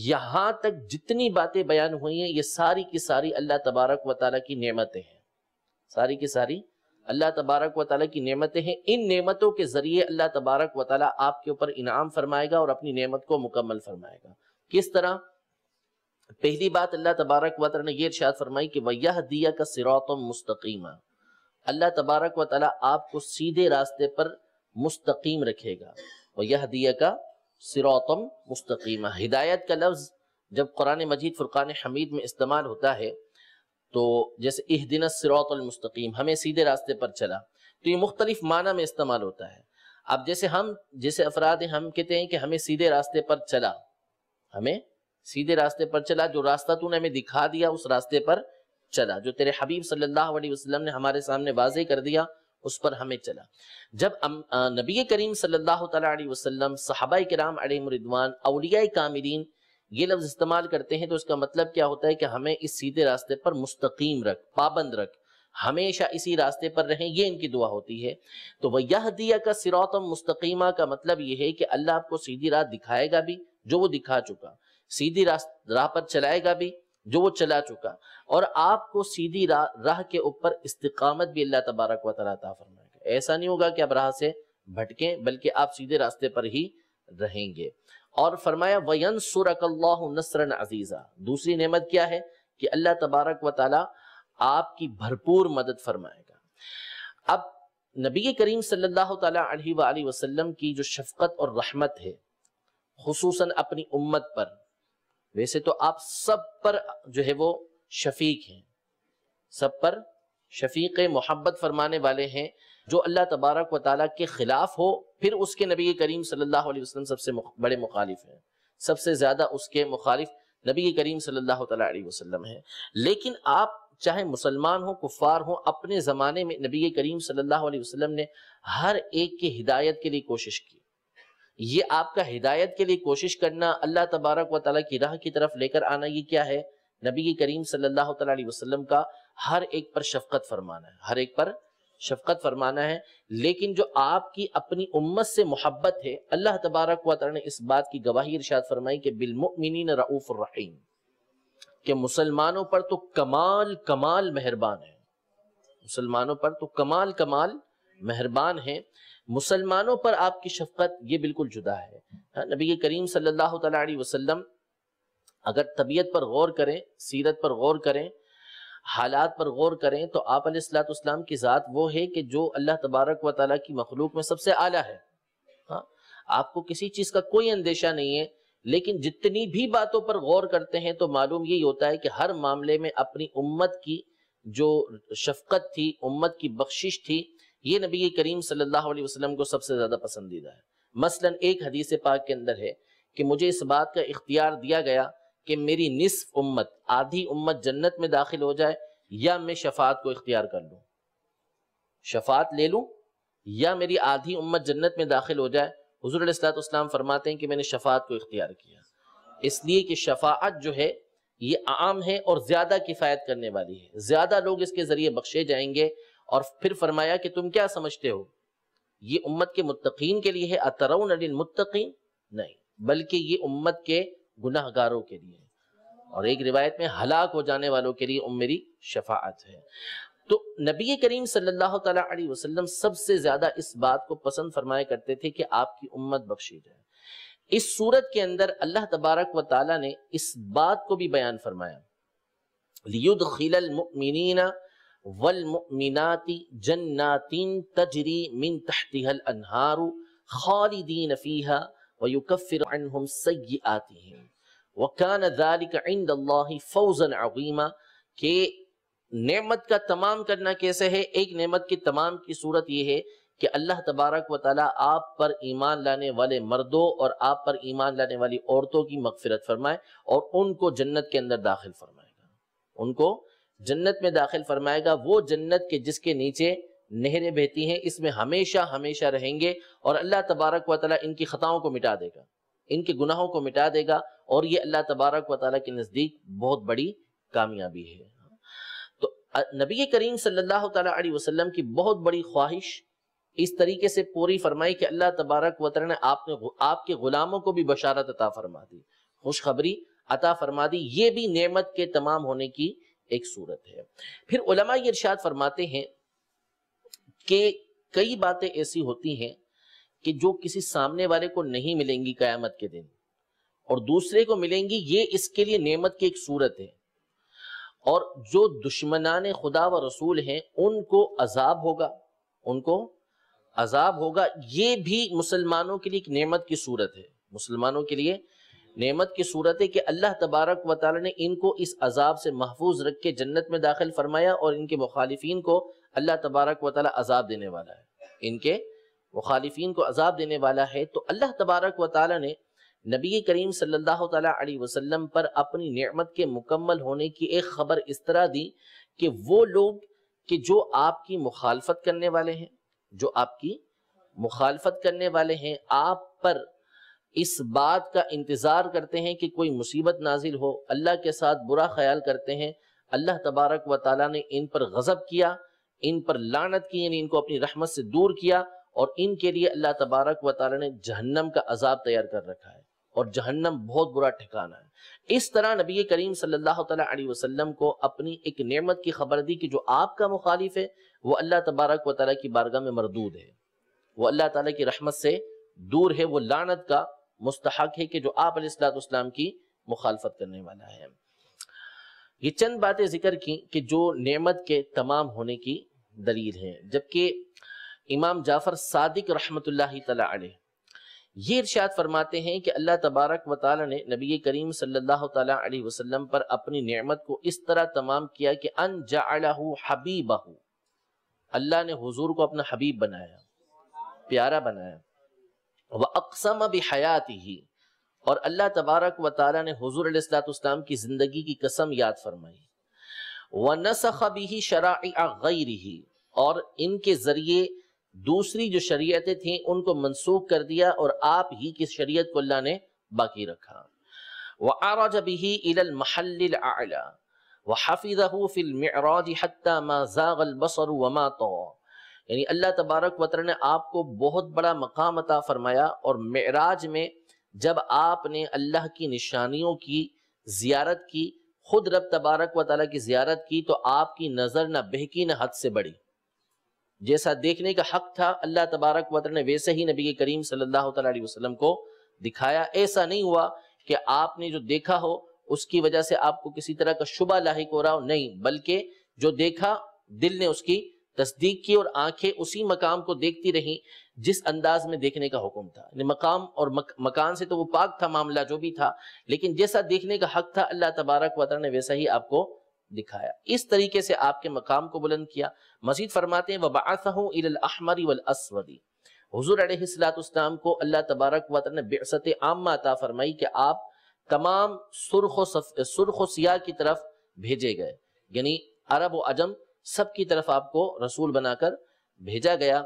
یہاں تک جتنی باتیں بیان ہوئی ہیں یہ ساری کی ساری اللہ تبارک و تعالیٰ کی نعمتیں ہیں، ساری کی ساری اللہ تبارک و تعالیٰ کی نعمتیں ہیں۔ ان نعمتوں کے ذریعے اللہ تبارک و تعالیٰ آپ کے اوپر انعام فرمائے گا اور اپنی نعمت کو مکمل فرمائے گا۔ کس طرح؟ پہلی بات اللہ تبارک و تعالیٰ نے یہ ارشاد فرمائی کہ وَيَهْدِيَكَ صِرَاطًا مُسْتَقِيمًا، اللہ تبارک و تعالیٰ آپ کو سیدھے راستے پر مستقیم رکھے گا۔ وَيَهْدِيَكَ صِرَاطًا مُسْتَقِيمًا، ہدایت کا لفظ جب قرآن مجید فرقان حمید میں استعمال ہوتا ہے تو جیسے اہدنا الصراط المستقیم، ہمیں سیدھے راستے پر چلا، تو یہ مختلف معنی میں استعمال ہوتا ہے۔ اب جیسے افراد ہیں، ہم کہتے ہیں کہ ہمیں سیدھے راستے پر چلا، ہمیں سیدھے راستے پر چلا، جو راستہ تو نے ہمیں دکھا دیا اس راستے پر چلا، جو تیرے حبیب صلی اللہ علیہ وسلم نے ہمارے سامنے واضح کر دیا اس پر ہمیں چلا۔ جب نبی کریم صلی اللہ تعالیٰ علیہ وسلم، صحابہ کرام علیہم رضوان، اولیاء کاملین یہ لفظ استعمال کرتے ہیں تو اس کا مطلب کیا ہوتا ہے کہ ہمیں اس سیدھے راستے پر مستقیم رکھ، پابند رکھ، ہمیشہ اسی راستے پر رہیں، یہ ان کی دعا ہوتی ہے۔ تو وَيَهْدِيَكَ صِرَاطًا مُسْتَقِيمًا کا مطلب یہ ہے کہ اللہ آپ کو سیدھی راہ دکھائے گا بھی جو وہ دکھا چکا، سیدھی راہ پر چلائے گا بھی جو وہ چلا چکا، اور آپ کو سیدھی راہ کے اوپر استقامت بھی اللہ تبارک و تعالیٰ عطا فرمائے گا۔ ایسا نہیں ہوگا کہ اب راہ سے بھٹکیں بلکہ آپ سیدھے راستے پر ہی رہیں گے۔ اور فرمایا وَيَنْصُرَكَ اللَّهُ نَصْرًا عَزِيزًا، دوسری نعمت کیا ہے کہ اللہ تبارک و تعالی آپ کی بھرپور مدد فرمائے گا۔ اب نبی کریم صلی اللہ تعالی علیہ وآلہ وسلم کی جو شفقت اور رحمت ہے خصوصاً اپنی امت پر، ویسے تو آپ سب پر جو ہے وہ شفیق ہیں، سب پر شفیق محبت فرمانے والے ہیں، جو اللہ تبارک و تعالیٰ کے خلاف ہو پھر اس کے نبی کریم صلی اللہ علیہ وسلم سب سے بڑے مخالف ہیں، سب سے زیادہ اس کے مخالف نبی کریم صلی اللہ تعالیٰ علیہ وسلم ہیں۔ لیکن آپ چاہے مسلمان ہوں کفار ہوں، اپنے زمانے میں نبی کریم صلی اللہ علیہ وسلم نے ہر ایک کی ہدایت کے لیے کوشش کی۔ یہ آپ کا ہدایت کے لیے کوشش کرنا، اللہ تبارک و تعالیٰ کی راہ کی طرف لے کر آنا، یہ کیا ہے؟ نبی کریم صلی اللہ تعالیٰ علیہ وسلم کا ہر ایک پر شفقت فرمانا ہے، ہر ایک پر شفقت فرمانا ہے۔ لیکن جو آپ کی اپنی امت سے محبت ہے، اللہ تبارک و تعالیٰ نے اس بات کی گواہی ارشاد فرمائی کہ بالمؤمنین رؤوف الرحیم، کہ مسلمانوں پر تو کمال مہربان ہے، مسلمانوں پر تو کمال مہربان ہے۔ مسلمانوں پر آپ کی شفقت یہ بالکل جدا ہے۔ نبی کریم صلی اللہ تعالیٰ علیہ وسلم اگر طبیعت پر غور کریں، سیرت پر غور کریں، حالات پر غور کریں، تو آپ علیہ الصلوۃ والسلام کی ذات وہ ہے کہ جو اللہ تبارک و تعالیٰ کی مخلوق میں سب سے اعلیٰ ہے۔ آپ کو کسی چیز کا کوئی اندیشہ نہیں ہے، لیکن جتنی بھی باتوں پر غور کرتے ہیں تو معلوم یہی ہوتا ہے کہ ہر معاملے میں اپنی امت کی جو شفقت تھی، امت کی بخشش تھی، یہ نبی کریم صلی اللہ علیہ وسلم کو سب سے زیادہ پسندیدہ ہے۔ مثلا ایک حدیث پاک کے اندر ہے کہ مجھے اس بات کا اختیار دیا گیا کہ میری نصف امت، آدھی امت جنت میں داخل ہو جائے، یا میں شفاعت کو اختیار کر لوں، شفاعت لے لوں، یا میری آدھی امت جنت میں داخل ہو جائے۔ حضور علیہ الصلوۃ والسلام فرماتے ہیں کہ میں نے شفاعت کو اختیار کیا، اس لیے کہ شفاعت جو ہے یہ عام ہے اور زیادہ کفایت کرنے والی ہے، زیادہ لوگ اس کے ذریعے بخشے جائیں گے۔ اور پھر فرمایا کہ تم کیا سمجھتے ہو یہ امت کے متقین کے لیے ہے؟ اترون للمتقین، نہیں، بلکہ یہ امت کے گناہ گاروں کے لیے، اور ایک روایت میں ہلاک ہو جانے والوں کے لیے میری شفاعت ہے۔ تو نبی کریم صلی اللہ تعالیٰ علیہ وسلم سب سے زیادہ اس بات کو پسند فرمایا کرتے تھے کہ آپ کی امت بخشی جائے۔ اس صورت کے اندر اللہ تبارک و تعالیٰ نے اس بات کو بھی بیان فرمایا، لِيُدْخِلَ الْمُؤْمِنِينَ وَالْمُؤْمِنَاتِ جَنَّاتٍ تَجْرِي مِن تَحْتِهَا الْأَنْهَارُ خَالِدِينَ فِيهَا وَيُكَفِّرُ عَنْهُمْ سَيِّئَاتِهِمْ وَكَانَ ذَلِكَ عِنْدَ اللَّهِ فَوْزًا عَظِيمًا۔ کہ نعمت کا تمام کرنا کیسے ہے؟ ایک نعمت کی تمام کی صورت یہ ہے کہ اللہ تبارک و تعالیٰ آپ پر ایمان لانے والے مردوں اور آپ پر ایمان لانے والی عورتوں کی مغفرت فرمائے اور ان کو جنت کے اندر داخل فرمائے گا، ان کو جنت میں داخل فرمائے گا، وہ جنت کے جس کے نیچے نہریں بہتی ہیں، اس میں ہمیشہ ہمیشہ رہیں گے، اور اللہ تبارک و تعالیٰ ان کی خطاؤں کو مٹا دے گا، ان کے گناہوں کو مٹا دے گا، اور یہ اللہ تبارک و تعالیٰ کے نزدیک بہت بڑی کامیابی ہے۔ تو نبی کریم صلی اللہ تعالیٰ علیہ وسلم کی بہت بڑی خواہش اس طریقے سے پوری فرمائی کہ اللہ تبارک و تعالیٰ نے آپ کے غلاموں کو بھی بشارت عطا فرما دی، خوشخبری عطا فرما دی، یہ بھی نعمت کے تمام ہونے کی ایک صورت ہے۔ پھر علماء یہ ارشاد فرماتے ہیں کہ کئی باتیں ایسی ہوتی ہیں کہ جو کسی سامنے والے کو نہیں ملیں گی قیامت کے دن، اور دوسرے کو ملیں گی، یہ اس کے لیے نعمت کی ایک صورت ہے۔ اور جو دشمنان خدا و رسول ہیں ان کو عذاب ہوگا، ان کو عذاب ہوگا، یہ بھی مسلمانوں کے لیے ایک نعمت کی صورت ہے، مسلمانوں کے لیے نعمت کی صورت ہے کہ اللہ تبارک و تعالی نے ان کو اس عذاب سے محفوظ رکھ کے جنت میں داخل فرمایا، اور ان کے مخالفین کو اللہ تبارک و تعالی عذاب دینے والا ہے، ان کے مخالفین کو عذاب دینے والا ہے۔ تو اللہ تبارک و تعالی نے نبی کریم صلی اللہ تعالی علیہ وسلم پر اپنی نعمت کے مکمل ہونے کی ایک خبر اس طرح دی کہ وہ لوگ کہ جو آپ کی مخالفت کرنے والے ہیں، جو آپ کی مخالفت کرنے والے ہیں، آپ پر اس بات کا انتظار کرتے ہیں کہ کوئی مصیبت نازل ہو، اللہ کے ساتھ برا خیال کرتے ہیں، اللہ تبارک و تعالیٰ نے ان پر غضب کیا، ان پر لعنت کی، یعنی ان کو اپنی رحمت سے دور کیا، اور ان کے لیے اللہ تبارک و تعالیٰ نے جہنم کا عذاب تیار کر رکھا ہے، اور جہنم بہت برا ٹھکانہ ہے۔ اس طرح نبی کریم صلی اللہ تعالیٰ علیہ وسلم کو اپنی ایک نعمت کی خبر دی کہ جو آپ کا مخالف ہے وہ اللہ تبارک و تعالیٰ کی بارگاہ میں مردود ہے، وہ اللہ تعالیٰ کی رحمت سے دور ہے، وہ لعنت کا مستحق ہے کہ جو آپ علیہ السلام کی مخالفت کرنے والا ہے۔ یہ چند باتیں ذکر کی کہ جو نعمت کے تمام ہونے کی دلیل ہیں، جبکہ امام جعفر صادق رحمۃ اللہ تعالی علیہ یہ ارشاد فرماتے ہیں کہ اللہ تبارک و تعالی نے نبی کریم صلی اللہ تعالی علیہ وسلم پر اپنی نعمت کو اس طرح تمام کیا کہ ان جعلہ حبیبہ، اللہ نے حضور کو اپنا حبیب بنایا، پیارا بنایا، وَأَقْسَمَ بِحَيَاتِهِ، اور اللہ تبارک و تعالی نے حضور علیہ السلام کی زندگی کی قسم یاد فرمائی، وَنَسَخَ بِهِ شَرَائِعَ غَيْرِهِ، اور ان کے ذریعے دوسری جو شریعتیں تھیں ان کو منسوخ کر دیا اور آپ ہی کی شریعت کو اللہ نے باقی رکھا۔ وَعَرَجَ بِهِ إِلَى الْمَحَلِّ الْأَعْلَى وَحَفِظَهُ فِي الْمِعْرَاجِ حَتَّى مَا زَاغَ الْبَصَرُ وَمَا طَغَى، یعنی اللہ تبارک و تعالی نے آپ کو بہت بڑا مقام عطا فرمایا، اور معراج میں جب آپ نے اللہ کی نشانیوں کی زیارت کی، خود رب تبارک و تعالی کی زیارت کی، تو آپ کی نظر نہ بہکی نہ حد سے بڑی، جیسا دیکھنے کا حق تھا اللہ تبارک و تعالی نے ویسے ہی نبی کریم صلی اللہ تعالی علیہ وسلم کو دکھایا۔ ایسا نہیں ہوا کہ آپ نے جو دیکھا ہو اس کی وجہ سے آپ کو کسی طرح کا شبہ لاحق ہو رہا ہو، نہیں، بلکہ جو دیکھا دل نے اس کی تصدیق کی اور آنکھیں اسی مقام کو دیکھتی رہیں جس انداز میں دیکھنے کا حکم تھا۔ یعنی مقام اور مکان سے تو وہ پاک تھا معاملہ جو بھی تھا، لیکن جیسا دیکھنے کا حق تھا اللہ تبارک و تعالی نے ویسا ہی آپ کو دکھایا، اس طریقے سے آپ کے مقام کو بلند کیا۔ مزید فرماتے ہیں وَبَعَثَهُ إِلَى الْأَحْمَرِ وَالْأَسْوَدِ، حضور علیہ السلام کو اللہ تبارک و تعالی نے بعثت عامہ عطا فرمائی کہ آپ تمام سرخ و سیاہ کی طرف بھیجے گئے، یعنی عرب و عجم سب کی طرف آپ کو رسول بنا کر بھیجا گیا۔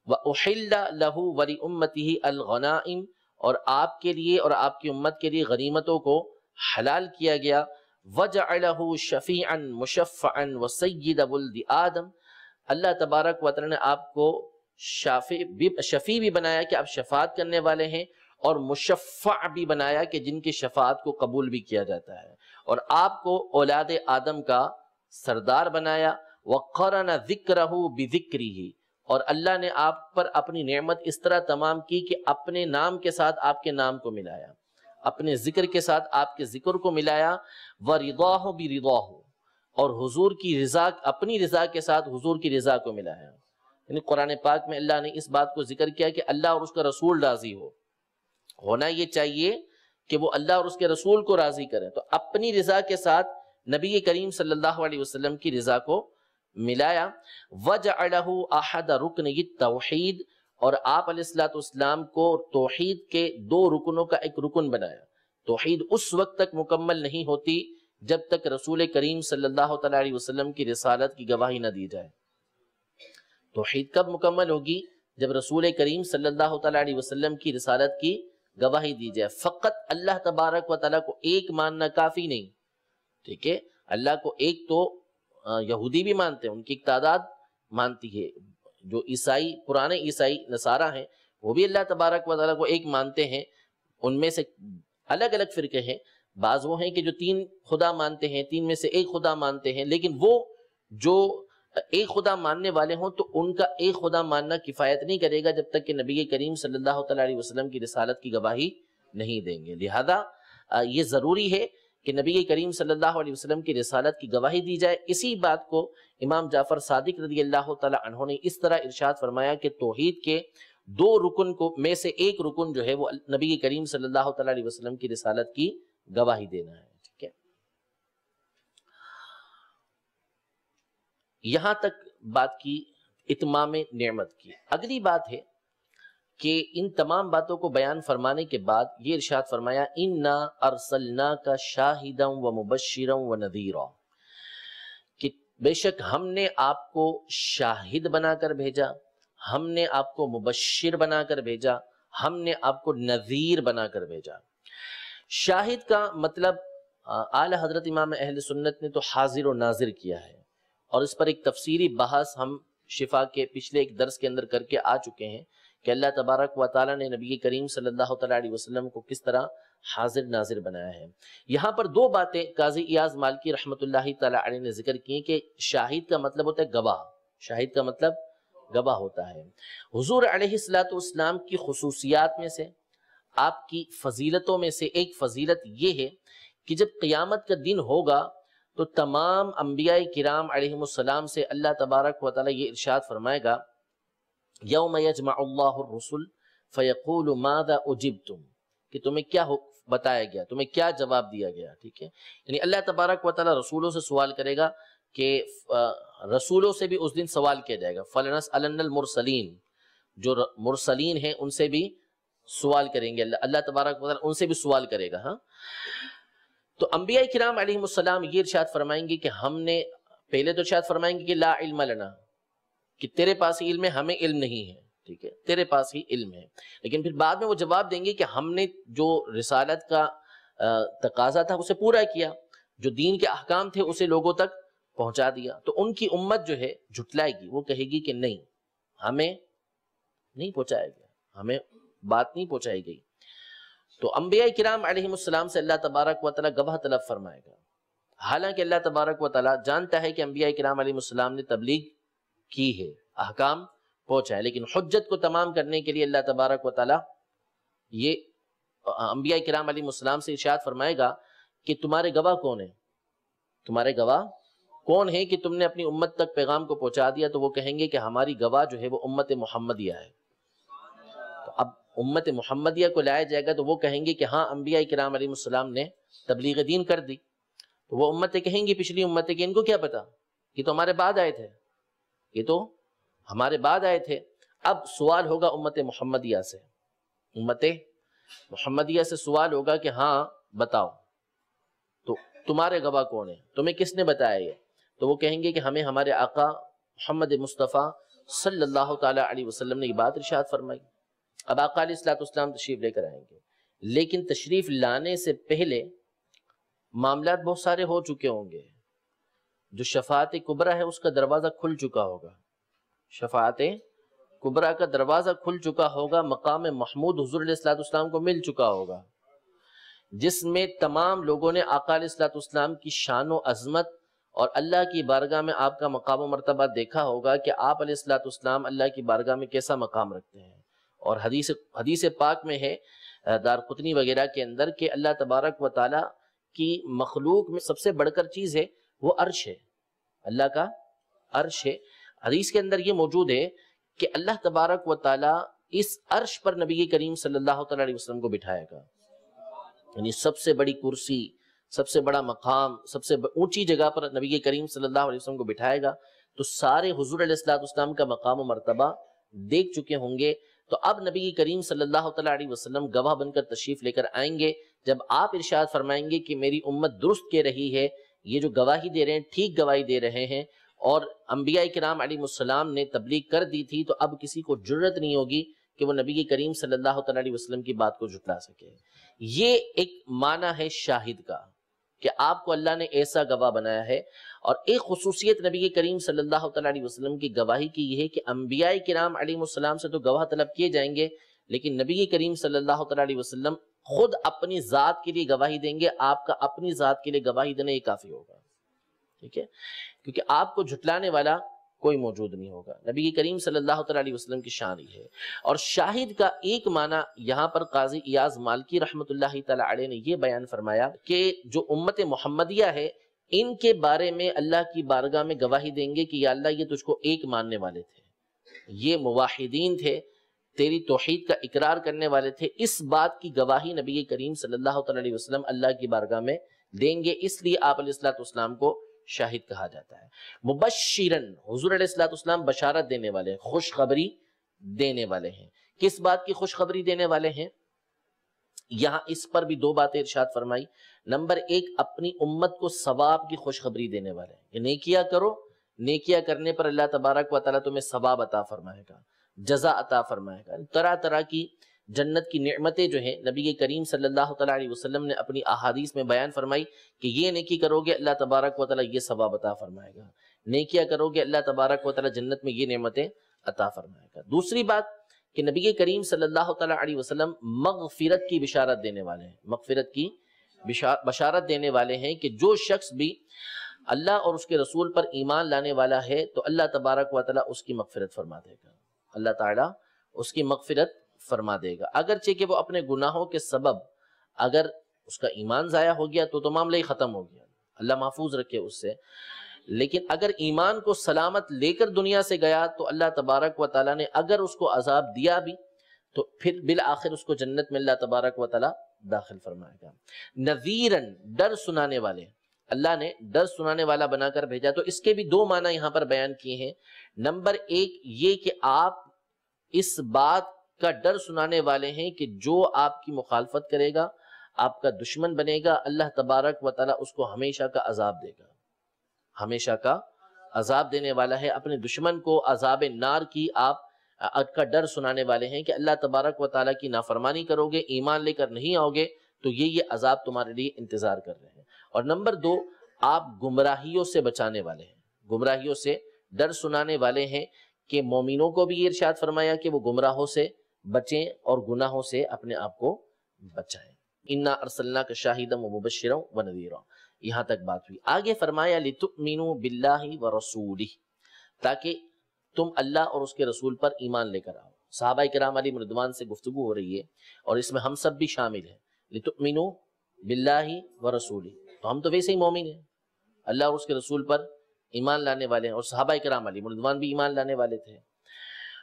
وَأُحِلَّ لَهُ وَلِأُمَّتِهِ الْغَنَائِمِ، اور آپ کے لیے اور آپ کی امت کے لیے غنیمتوں کو حلال کیا گیا۔ وَجَعَلَهُ شَفِيعًا مُشَفَّعًا وَسَيِّدَ وُلْدِ آدم، اللہ تبارک و تعالی نے آپ کو شفیع بھی بنایا کہ آپ شفاعت کرنے والے ہیں، اور مشفع بھی بنایا کہ جن کی شفاعت کو قبول بھی کیا جاتا ہے، اور آپ کو اولاد آدم کا سردار بنایا۔ وَقَرَنَ ذِكْرَهُ بِذِكْرِهِ، اور اللہ نے آپ پر اپنی نعمت اس طرح تمام کی کہ اپنے نام کے ساتھ آپ کے نام کو ملایا، اپنے ذکر کے ساتھ آپ کے ذکر کو ملایا۔ وَرِضَاهُ بِرِضَاهُ، اور حضور کی رضا، اپنی رضا کے ساتھ حضور کی رضا کو ملایا۔ یعنی قرآن پاک میں اللہ نے اس بات کو ذکر کیا کہ اللہ اور اس کا رسول راضی ہو، ہونا یہ چاہیے کہ وہ اللہ اور اس کے رسول کو راضی کریں، تو اپنی رضا کے ساتھ نبی کریم صلی اللہ علیہ وسلم کی رضا کو ملایا۔ وَجَعَلَهُ أَحَدَ رُكْنِهِ التَّوْحِيدِ، اور آپ علیہ السلام کو توحید کے دو رکنوں کا ایک رکن بنایا۔ توحید اس وقت تک مکمل نہیں ہوتی جب تک رسول کریم صلی اللہ تعالی علیہ وسلم کی رسالت کی گواہی نہ دی جائے۔ توحید کب مکمل ہوگی؟ جب رسول کریم صلی اللہ تعالی علیہ وسلم کی رسالت کی گواہی دی جائے۔ فقط اللہ تبارک و تعالیٰ کو ایک ماننا کافی نہیں، ٹھیک ہے؟ اللہ کو ایک تو یہودی بھی مانتے ہیں، ان کی ایک تعداد مانتی ہے، جو عیسائی پرانے عیسائی نصارہ ہیں وہ بھی اللہ تبارک و تعالیٰ کو ایک مانتے ہیں۔ ان میں سے الگ الگ فرقے ہیں، بعض وہ ہیں کہ جو 3 خدا مانتے ہیں، 3 میں سے ایک خدا مانتے ہیں، لیکن وہ جو ایک خدا ماننے والے ہوں تو ان کا ایک خدا ماننا کفایت نہیں کرے گا جب تک کہ نبی کریم صلی اللہ تعالی علیہ وسلم کی رسالت کی گواہی نہیں دیں گے۔ لہذا یہ ضروری ہے کہ نبی کریم صلی اللہ علیہ وسلم کی رسالت کی گواہی دی جائے۔ اسی بات کو امام جعفر صادق رضی اللہ تعالی عنہ نے اس طرح ارشاد فرمایا کہ توحید کے 2 رکن کو میں سے ایک رکن جو ہے وہ نبی کریم صلی اللہ تعالی علیہ وسلم کی رسالت کی گواہی دینا ہے، ٹھیک ہے؟ یہاں تک بات کی اتمام نعمت کی۔ اگلی بات ہے کہ ان تمام باتوں کو بیان فرمانے کے بعد یہ ارشاد فرمایا اِنَّا أَرْسَلْنَاكَ شَاهِدًا وَمُبَشِّرًا وَنَذِيرًا، کہ بے شک ہم نے آپ کو شاہد بنا کر بھیجا، ہم نے آپ کو مبشر بنا کر بھیجا، ہم نے آپ کو نذیر بنا کر بھیجا۔ شاہد کا مطلب اعلی حضرت امام اہل سنت نے تو حاضر و ناظر کیا ہے، اور اس پر ایک تفسیری بحث ہم شفا کے پچھلے ایک درس کے اندر کر کے آ چکے ہیں کہ اللہ تبارک و تعالی نے نبی کریم صلی اللہ تعالی علیہ وسلم کو کس طرح حاضر ناظر بنایا ہے۔ یہاں پر 2 باتیں قاضی ایاز مالکی رحمۃ اللہ تعالی علیہ نے ذکر کی کہ شاہد کا مطلب ہوتا ہے گواہ، شاہد کا مطلب گواہ ہوتا ہے۔ حضور علیہ السلام کی خصوصیات میں سے، آپ کی فضیلتوں میں سے ایک فضیلت یہ ہے کہ جب قیامت کا دن ہوگا تو تمام انبیاء کرام علیہم السلام سے اللہ تبارک و تعالی یہ ارشاد فرمائے گا، یوم یجمع اللہ الرسل فیقول ماذا اجبتم، کہ تمہیں کیا بتایا گیا، تمہیں کیا جواب دیا گیا، ٹھیک ہے۔ یعنی اللہ تبارک و تعالی رسولوں سے سوال کرے گا کہ رسولوں سے بھی اس دن سوال کیا جائے گا، فَلَنَسْأَلَنَّ الْمُرْسَلِينَ، جو مرسلین ہیں ان سے بھی سوال کریں گے، اللہ تبارک و تعالی ان سے بھی سوال کرے گا۔ ہاں، تو انبیاء کرام علیہم السلام یہ ارشاد فرمائیں گے کہ ہم نے، پہلے تو ارشاد فرمائیں گے کہ لا علم لنا، کہ تیرے پاس ہی علم ہے، ہمیں علم نہیں ہے، ٹھیک ہے، تیرے پاس ہی علم ہے۔ لیکن پھر بعد میں وہ جواب دیں گے کہ ہم نے جو رسالت کا تقاضا تھا اسے پورا کیا، جو دین کے احکام تھے اسے لوگوں تک پہنچا دیا۔ تو ان کی امت جو ہے جھٹلائے گی، وہ کہے گی کہ نہیں، ہمیں نہیں پہنچایا گیا، ہمیں بات نہیں پہنچائی گئی۔ تو انبیاء کرام علیہم السلام سے اللہ تبارک و تعالی گواہ طلب فرمائے گا، حالانکہ اللہ تبارک و تعالی جانتا ہے کہ انبیاء کرام علیہم السلام نے تبلیغ کی ہے، احکام پہنچا ہے، لیکن حجت کو تمام کرنے کے لیے اللہ تبارک و تعالی یہ انبیاء کرام علیہم السلام سے ارشاد فرمائے گا کہ تمہارے گواہ کون ہیں، تمہارے گواہ کون ہیں کہ تم نے اپنی امت تک پیغام کو پہنچا دیا۔ تو وہ کہیں گے کہ ہماری گواہ جو ہے وہ امت محمدیہ ہے۔ تو اب امت محمدیہ کو لایا جائے گا تو وہ کہیں گے کہ ہاں انبیاء کرام علیہ السلام نے تبلیغ دین کر دی۔ تو وہ امتیں کہیں گی، پچھلی امتیں، کہ ان کو کیا پتا، یہ تو ہمارے بعد آئے تھے، یہ تو ہمارے بعد آئے تھے۔ اب سوال ہوگا امت محمدیہ سے، امت محمدیہ سے سوال ہوگا کہ ہاں بتاؤ تو تمہارے گواہ کون ہیں، تمہیں کس نے بتایا یہ؟ تو وہ کہیں گے کہ ہمیں ہمارے آقا محمد مصطفیٰ صلی اللہ تعالی علیہ وسلم نے یہ بات ارشاد فرمائی۔ اب آقا علیہ السلام تشریف لے کر آئیں گے، لیکن تشریف لانے سے پہلے معاملات بہت سارے ہو چکے ہوں گے۔ جو شفاعت کبریٰ ہے اس کا دروازہ کھل چکا ہوگا، شفاعت کبریٰ کا دروازہ کھل چکا ہوگا، مقام محمود حضور علیہ السلام کو مل چکا ہوگا، جس میں تمام لوگوں نے آقا علیہ السلام کی شان و عظمت اور اللہ کی بارگاہ میں آپ کا مقام و مرتبہ دیکھا ہوگا کہ آپ علیہ السلام اللہ کی بارگاہ میں کیسا مقام رکھتے ہیں۔ اور حدیث پاک میں ہے دارقطنی وغیرہ کے اندر کہ اللہ تبارک و تعالی کی مخلوق میں سب سے بڑھ کر چیز ہے وہ عرش ہے، اللہ کا عرش ہے۔ حدیث کے اندر یہ موجود ہے کہ اللہ تبارک و تعالی اس عرش پر نبی کریم صلی اللہ تعالی علیہ وسلم کو بٹھائے گا، یعنی سب سے بڑی کرسی، سب سے بڑا مقام، سب سے اونچی جگہ پر نبی کریم صلی اللہ علیہ وسلم کو بٹھائے گا۔ تو سارے حضور علیہ السلام کا مقام و مرتبہ دیکھ چکے ہوں گے۔ تو اب نبی کریم صلی اللہ تعالی علیہ وسلم گواہ بن کر تشریف لے کر آئیں گے، جب آپ ارشاد فرمائیں گے کہ میری امت درست کہہ رہی ہے، یہ جو گواہی دے رہے ہیں ٹھیک گواہی دے رہے ہیں، اور انبیاء کرام علیہ السلام نے تبلیغ کر دی تھی، تو اب کسی کو جرت نہیں ہوگی کہ وہ نبی کریم صلی اللہ تعالی علیہ وسلم کی بات کو جھٹلا سکے۔ یہ ایک معنی ہے شاہد کا، کہ آپ کو اللہ نے ایسا گواہ بنایا ہے۔ اور ایک خصوصیت نبی کریم صلی اللہ تعالی علیہ وسلم کی گواہی کی یہ ہے کہ انبیاء کرام علیہ السلام سے تو گواہ طلب کیے جائیں گے، لیکن نبی کریم صلی اللہ تعالی علیہ وسلم خود اپنی ذات کے لیے گواہی دیں گے۔ آپ کا اپنی ذات کے لیے گواہی دینا یہ کافی ہوگا، ٹھیک ہے، کیونکہ آپ کو جھٹلانے والا کوئی موجود نہیں ہوگا۔ نبی کریم صلی اللہ تعالی علیہ وسلم کی شان ہی ہے۔ اور شاہد کا ایک معنی یہاں پر قاضی ایاز مالکی رحمۃ اللہ تعالی علیہ نے یہ بیان فرمایا کہ جو امت محمدیہ ہے ان کے بارے میں اللہ کی بارگاہ میں گواہی دیں گے کہ یا اللہ یہ تجھ کو ایک ماننے والے تھے، یہ موحدین تھے، تیری توحید کا اقرار کرنے والے تھے۔ اس بات کی گواہی نبی کریم صلی اللہ تعالی علیہ وسلم اللہ کی بارگاہ میں دیں گے، اس لیے آپ علیہ السلام کو شاہد کہا جاتا ہے۔ مبشرن، حضور علیہ السلام بشارت دینے والے ہیں، خوشخبری دینے والے ہیں۔ کس بات کی خوشخبری دینے والے ہیں؟ یہاں اس پر بھی دو باتیں ارشاد فرمائی۔ نمبر ایک، اپنی امت کو ثواب کی خوشخبری دینے والے ہیں کہ نیکیاں کرو، نیکیاں کرنے پر اللہ تبارک و تعالیٰ تمہیں ثواب عطا فرمائے گا، جزا عطا فرمائے گا۔ طرح طرح کی جنت کی نعمتیں جو ہیں نبی کریم صلی اللہ تعالیٰ علیہ وسلم نے اپنی احادیث میں بیان فرمائی کہ یہ نیکی کرو گے اللہ تبارک و تعالیٰ یہ ثواب عطا فرمائے گا، نیکیاں کرو گے اللہ تبارک و تعالیٰ جنت میں یہ نعمتیں عطا فرمائے گا۔ دوسری بات کہ نبی کریم صلی اللہ تعالیٰ علیہ وسلم مغفرت کی بشارت دینے والے ہیں، مغفرت کی بشارت دینے والے ہیں کہ جو شخص بھی اللہ اور اس کے رسول پر ایمان لانے والا ہے تو اللہ تبارک و تعالیٰ اس کی مغفرت فرما دے گا، اللہ تعالیٰ اس کی مغفرت فرما دے گا، اگرچہ کہ وہ اپنے گناہوں کے سبب اگر اس کا ایمان ضائع ہو گیا تو معاملہ ہی ختم ہو گیا، اللہ محفوظ رکھے اس سے، لیکن اگر ایمان کو سلامت لے کر دنیا سے گیا تو اللہ تبارک و تعالیٰ نے اگر اس کو عذاب دیا بھی تو پھر بالآخر اس کو جنت میں اللہ تبارک و تعالیٰ داخل فرمائے گا۔ نذیرن، ڈر سنانے والے، اللہ نے ڈر سنانے والا بنا کر بھیجا، تو اس کے بھی دو معنی یہاں پر بیان کیے ہیں۔ نمبر ایک یہ کہ آپ اس بات کا ڈر سنانے والے ہیں کہ جو آپ کی مخالفت کرے گا، آپ کا دشمن بنے گا، اللہ تبارک و تعالیٰ اس کو ہمیشہ کا عذاب دے گا، ہمیشہ کا عذاب دینے والا ہے۔ اپنے دشمن کو عذاب نار کی آپ کا ڈر سنانے والے ہیں کہ اللہ تبارک و تعالیٰ کی نافرمانی کرو گے، ایمان لے کر نہیں آؤ گے تو یہ عذاب تمہارے لیے انتظار کر رہے ہیں۔ اور نمبر دو، آپ گمراہیوں سے بچانے والے ہیں، گمراہیوں سے ڈر سنانے والے ہیں کہ مومنوں کو بھی یہ ارشاد فرمایا کہ وہ گمراہوں سے بچیں اور گناہوں سے اپنے آپ کو بچائیں۔ انا ارسلناک شاہدا ومبشرا ونذیرا، یہاں تک بات ہوئی۔ آگے فرمایا لتؤمنوا باللہ ورسولہ، تاکہ تم اللہ اور اس کے رسول پر ایمان لے کر آؤ۔ صحابہ کرام علیہم رضوان سے گفتگو ہو رہی ہے اور اس میں ہم سب بھی شامل ہیں۔ لتؤمنوا باللہ ورسولہ، تو ہم تو ویسے ہی مومن ہیں، اللہ اور اس کے رسول پر ایمان لانے والے ہیں، اور صحابہ کرام علیہم رضوان بھی ایمان لانے والے تھے۔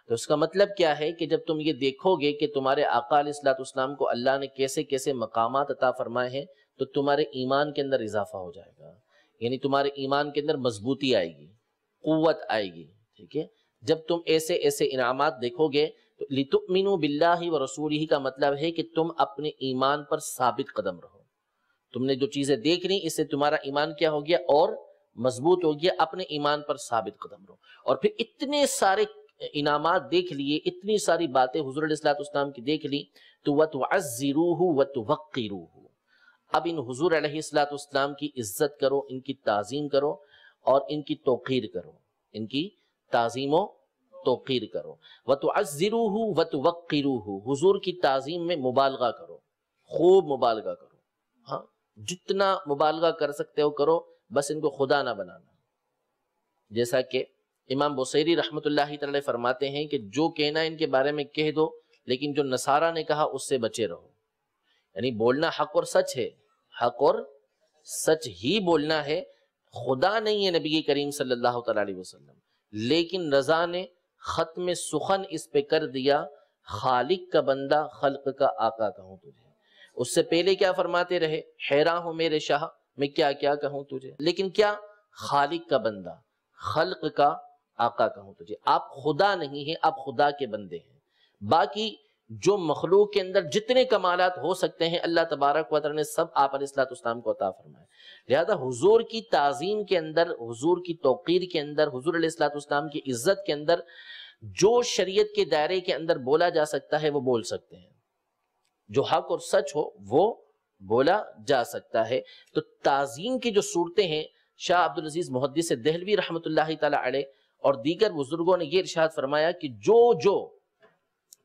تو اس کا مطلب کیا ہے کہ جب تم یہ دیکھو گے کہ تمہارے آقا علیہ الصلوۃ والسلام کو اللہ نے کیسے کیسے مقامات عطا فرمائے ہیں تو تمہارے ایمان کے اندر اضافہ ہو جائے گا، یعنی تمہارے ایمان کے اندر مضبوطی آئے گی، قوت آئے گی، ٹھیک ہے۔ جب تم ایسے ایسے انعامات دیکھو گے تو لتؤمنوا باللہ ورسولہ کا مطلب ہے کہ تم اپنے ایمان پر ثابت قدم رہو۔ تم نے جو چیزیں دیکھ لی اس سے تمہارا ایمان کیا ہو گیا اور مضبوط ہو گیا، اپنے ایمان پر ثابت قدم رہو۔ اور پھر اتنے سارے انعامات دیکھ لیے، اتنی ساری باتیں حضور علیہ الصلوۃ والسلام کی دیکھ لی تو وتعزروہ وتوقروہ، اب ان حضور علیہ الصلوۃ والسلام کی عزت کرو، ان کی تعظیم کرو اور ان کی توقیر کرو، ان کی تعظیم و توقیر کرو۔ وتعزروہ وتوقروہ، حضور کی تعظیم میں مبالغہ کرو، خوب مبالغہ کرو، ہاں جتنا مبالغہ کر سکتے ہو کرو، بس ان کو خدا نہ بنانا۔ جیسا کہ امام بصیری رحمۃ اللہ تعالی فرماتے ہیں کہ جو کہنا ان کے بارے میں کہہ دو، لیکن جو نصارہ نے کہا اس سے بچے رہو، یعنی بولنا حق اور سچ ہے، حق اور سچ ہی بولنا ہے، خدا نہیں ہے نبی کریم صلی اللہ تعالی علیہ وسلم، لیکن رضا نے ختم سخن اس پہ کر دیا، خالق کا بندہ خلق کا آقا کہوں تجھے۔ اس سے پہلے کیا فرماتے رہے، حیران ہوں میرے شاہ میں کیا کیا کہوں تجھے، لیکن کیا خالق کا بندہ خلق کا آقا کہوں تجھے۔ آپ خدا نہیں ہیں، آپ خدا کے بندے ہیں۔ باقی جو مخلوق کے اندر جتنے کمالات ہو سکتے ہیں اللہ تبارک و تعالی نے سب آپ علیہ الصلوۃ والسلام کو عطا فرمائے۔ لہذا حضور کی تعظیم کے اندر، حضور کی توقیر کے اندر، حضور علیہ الصلوۃ والسلام کی عزت کے اندر جو شریعت کے دائرے کے اندر بولا جا سکتا ہے وہ بول سکتے ہیں، جو حق اور سچ ہو وہ بولا جا سکتا ہے۔ تو تعظیم کی جو صورتیں ہیں، شاہ عبدالعزیز محدث دہلوی رحمۃ اللہ تعالی علیہ اور دیگر بزرگوں نے یہ ارشاد فرمایا کہ جو